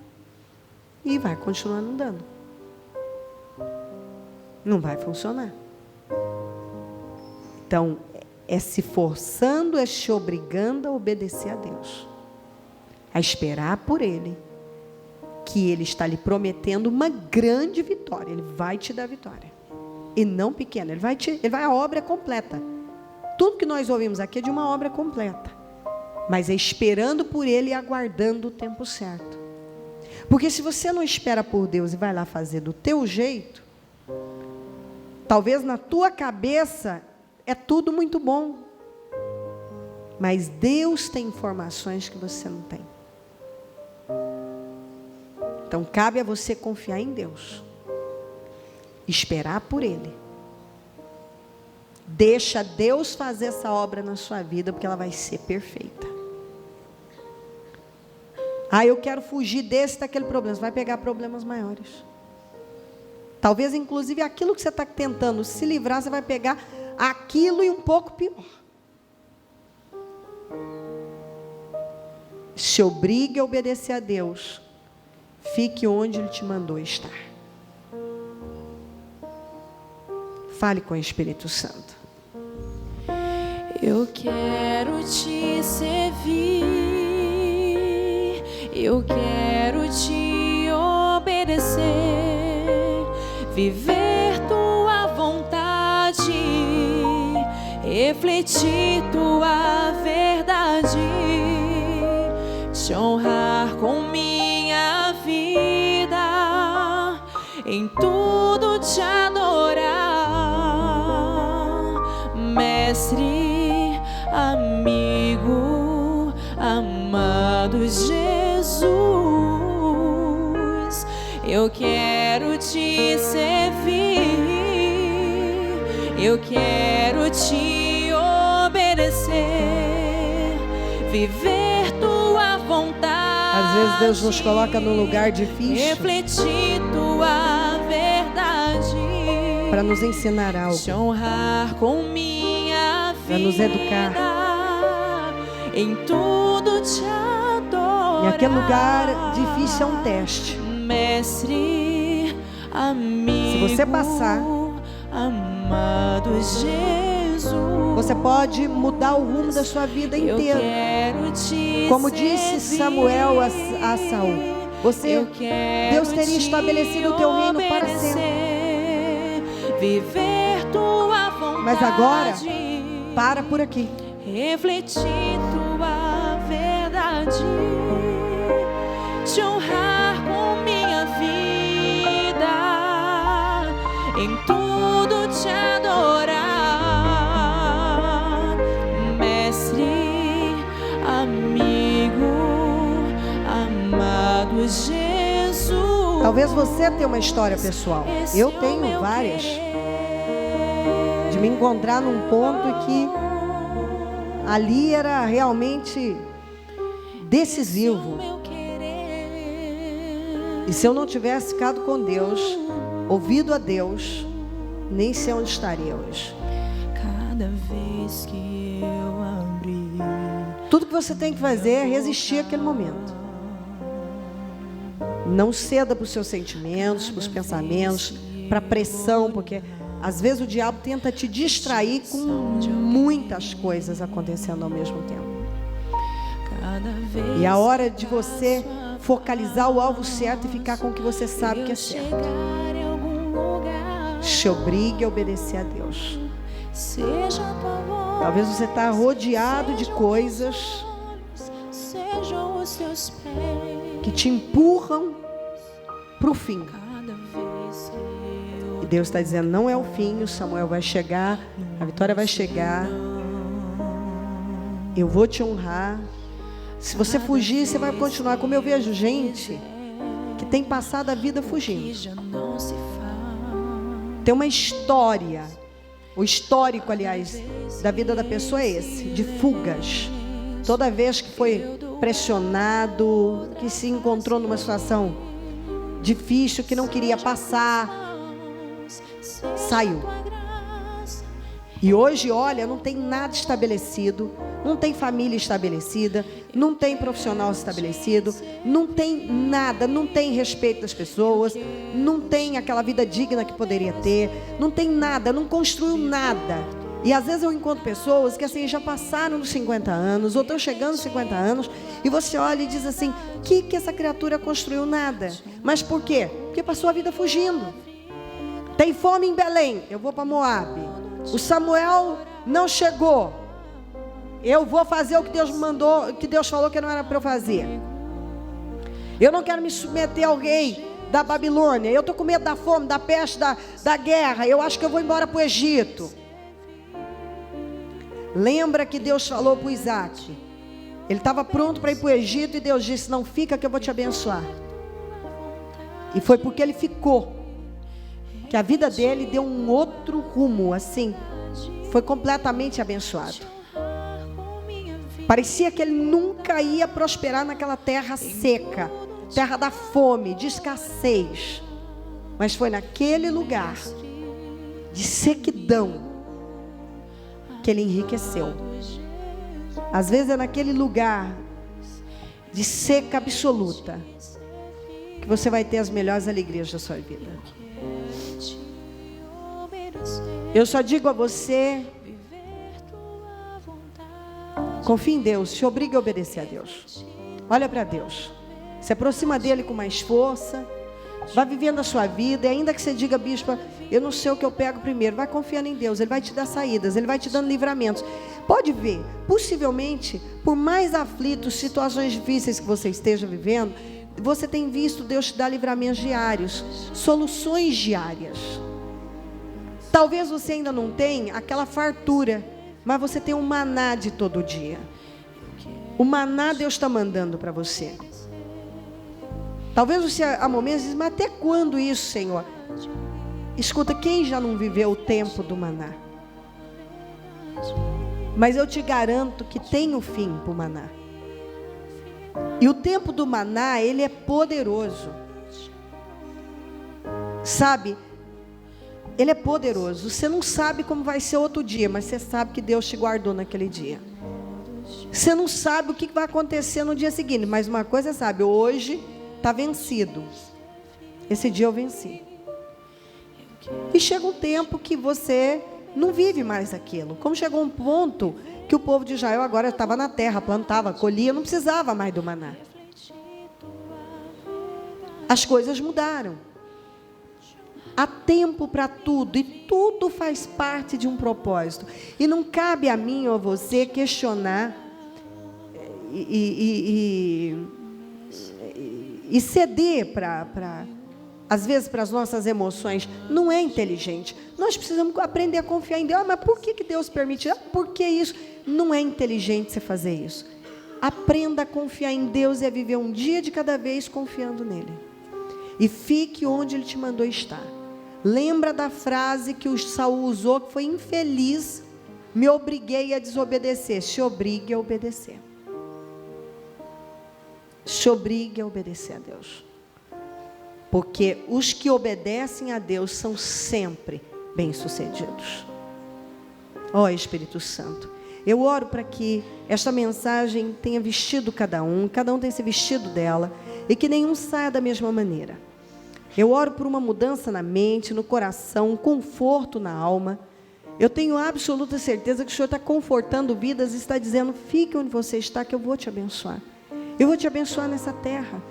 E vai continuar não dando. Não vai funcionar. Então, é se forçando, é se obrigando a obedecer a Deus. A esperar por Ele. Que Ele está lhe prometendo uma grande vitória. Ele vai te dar vitória. E não pequena. Ele vai a obra completa. Tudo que nós ouvimos aqui é de uma obra completa. Mas é esperando por Ele e aguardando o tempo certo. Porque se você não espera por Deus e vai lá fazer do teu jeito, talvez na tua cabeça é tudo muito bom. Mas Deus tem informações que você não tem. Então cabe a você confiar em Deus. Esperar por Ele. Deixa Deus fazer essa obra na sua vida, porque ela vai ser perfeita. Eu quero fugir daquele problema. Você vai pegar problemas maiores. Talvez, inclusive, aquilo que você está tentando se livrar, você vai pegar aquilo e um pouco pior. Se obrigue a obedecer a Deus. Fique onde Ele te mandou estar. Fale com o Espírito Santo. Eu quero te servir. Eu quero te obedecer. Viver tua vontade. Refletir tua verdade. Te honrar com minha vida. Em tudo te adorar. Mestre, amigo, amado Jesus. Eu quero te servir. Eu quero te obedecer. Viver tua vontade. Às vezes Deus nos coloca num lugar difícil. Refletir tua verdade. Para nos ensinar algo. Te honrar com minha vida. Para nos educar. Em tudo te adorar. E aquele lugar difícil é um teste. Mestre, amigo, se você passar, amado Jesus, você pode mudar o rumo da sua vida inteira. Como disse Samuel a Saul, Deus teria estabelecido o teu reino para sempre. Viver tua vontade. Mas agora, para por aqui. Refletir tua verdade. Te honrar com minha vida. Em tudo te adorar. Mestre, amigo, amado Jesus. Talvez você tenha uma história pessoal. Eu tenho várias. De me encontrar num ponto que ali era realmente decisivo. E se eu não tivesse ficado com Deus, ouvido a Deus, nem sei onde estaria hoje. Cada vez que eu abri. Tudo que você tem que fazer é resistir àquele momento. Não ceda para os seus sentimentos, para os pensamentos, para a pressão, porque às vezes o diabo tenta te distrair com muitas coisas acontecendo ao mesmo tempo. E a hora de você focalizar o alvo certo e ficar com o que você sabe que é certo. Se obrigue a obedecer a Deus. Talvez você está rodeado de coisas que te empurram para o fim. E Deus está dizendo, não é o fim, o Samuel vai chegar, a vitória vai chegar. Eu vou te honrar. Se você fugir, você vai continuar. Como eu vejo gente que tem passado a vida fugindo. Tem uma história, o histórico, aliás, da vida da pessoa é esse, de fugas. Toda vez que foi pressionado, que se encontrou numa situação difícil, que não queria passar, saiu. E hoje, olha, não tem nada estabelecido, não tem família estabelecida, não tem profissional estabelecido, não tem nada, não tem respeito das pessoas, não tem aquela vida digna que poderia ter, não tem nada, não construiu nada. E às vezes eu encontro pessoas que assim já passaram dos 50 anos, ou estão chegando aos 50 anos, e você olha e diz assim, que essa criatura construiu? Nada. Mas por quê? Porque passou a vida fugindo. Tem fome em Belém, eu vou para Moabe. O Samuel não chegou. Eu vou fazer o que Deus mandou, que Deus falou que não era para eu fazer. Eu não quero me submeter ao rei da Babilônia. Eu estou com medo da fome, da peste, da guerra. Eu acho que eu vou embora para o Egito. Lembra que Deus falou para Isaac. Ele estava pronto para ir para o Egito e Deus disse, não fica que eu vou te abençoar. E foi porque ele ficou que a vida dele deu um outro rumo, assim, foi completamente abençoado. Parecia que ele nunca ia prosperar naquela terra seca, terra da fome, de escassez. Mas foi naquele lugar de sequidão que ele enriqueceu. Às vezes é naquele lugar de seca absoluta que você vai ter as melhores alegrias da sua vida. Eu só digo a você, confie em Deus, se obrigue a obedecer a Deus. Olha para Deus, se aproxima dele com mais força, vá vivendo a sua vida. E ainda que você diga, bispa, eu não sei o que eu pego primeiro, vai confiando em Deus, Ele vai te dar saídas, Ele vai te dando livramentos. Pode ver, possivelmente, por mais aflitos, situações difíceis que você esteja vivendo, você tem visto Deus te dar livramentos diários, soluções diárias. Talvez você ainda não tenha aquela fartura, mas você tem um maná de todo dia. O maná Deus está mandando para você. Talvez você há momentos diz, mas até quando isso, Senhor? Escuta, quem já não viveu o tempo do maná? Mas eu te garanto que tem o fim para o maná. E o tempo do maná, ele é poderoso. Sabe? Ele é poderoso. Você não sabe como vai ser outro dia, mas você sabe que Deus te guardou naquele dia. Você não sabe o que vai acontecer no dia seguinte, mas uma coisa sabe, hoje está vencido. Esse dia eu venci. E chega um tempo que você não vive mais aquilo. Como chegou um ponto que o povo de Israel agora estava na terra, plantava, colhia, não precisava mais do maná. As coisas mudaram. Há tempo para tudo, e tudo faz parte de um propósito. E não cabe a mim ou a você questionar e ceder às vezes, para as nossas emoções. Não é inteligente. Nós precisamos aprender a confiar em Deus. Mas por que Deus permite? Por que isso? Não é inteligente você fazer isso. Aprenda a confiar em Deus e a viver um dia de cada vez confiando nele. E fique onde ele te mandou estar. Lembra da frase que o Saul usou, que foi infeliz: me obriguei a desobedecer. Se obrigue a obedecer. Se obrigue a obedecer a Deus. Porque os que obedecem a Deus são sempre bem-sucedidos. Ó Espírito Santo, eu oro para que esta mensagem tenha vestido cada um tenha se vestido dela, e que nenhum saia da mesma maneira. Eu oro por uma mudança na mente, no coração, um conforto na alma. Eu tenho absoluta certeza que o Senhor está confortando vidas e está dizendo: fique onde você está, que eu vou te abençoar. Eu vou te abençoar nessa terra.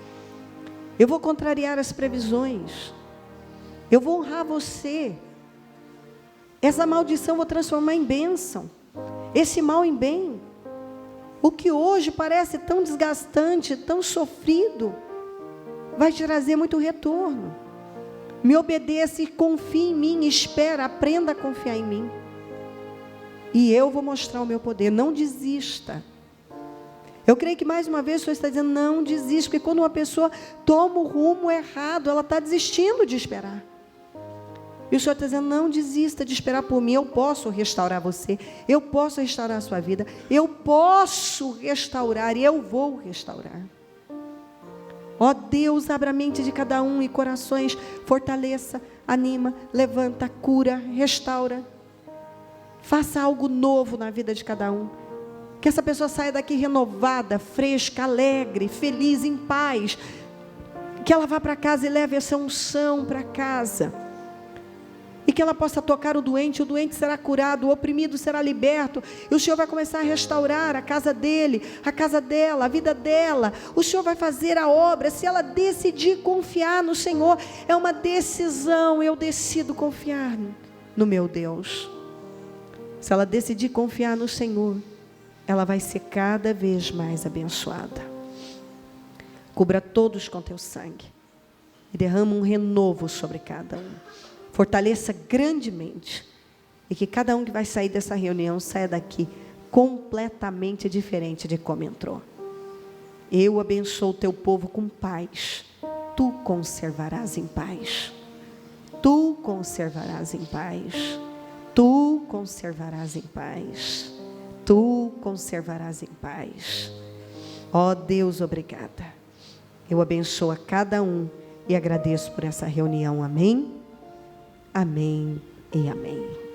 Eu vou contrariar as previsões. Eu vou honrar você. Essa maldição eu vou transformar em bênção. Esse mal em bem. O que hoje parece tão desgastante, tão sofrido, vai te trazer muito retorno. Me obedeça e confie em mim. Espera, aprenda a confiar em mim. E eu vou mostrar o meu poder. Não desista. Eu creio que mais uma vez o Senhor está dizendo: não desista, porque quando uma pessoa toma o rumo errado, ela está desistindo de esperar. E o Senhor está dizendo: não desista de esperar por mim. Eu posso restaurar você, eu posso restaurar a sua vida, eu posso restaurar e eu vou restaurar. Ó Deus, abra a mente de cada um e corações, fortaleça, anima, levanta, cura, restaura. Faça algo novo na vida de cada um. Que essa pessoa saia daqui renovada, fresca, alegre, feliz, em paz. Que ela vá para casa e leve essa unção para casa. E que ela possa tocar o doente será curado, o oprimido será liberto. E o Senhor vai começar a restaurar a casa dele, a casa dela, a vida dela. O Senhor vai fazer a obra. Se ela decidir confiar no Senhor, é uma decisão. Eu decido confiar no meu Deus. Se ela decidir confiar no Senhor, ela vai ser cada vez mais abençoada. Cubra todos com teu sangue e derrama um renovo sobre cada um. Fortaleça grandemente, e que cada um que vai sair dessa reunião saia daqui completamente diferente de como entrou. Eu abençoo o teu povo com paz. Tu conservarás em paz. Tu conservarás em paz. Tu conservarás em paz. Tu conservarás em paz. Ó Deus, obrigada. Eu abençoo a cada um e agradeço por essa reunião. Amém, amém e amém.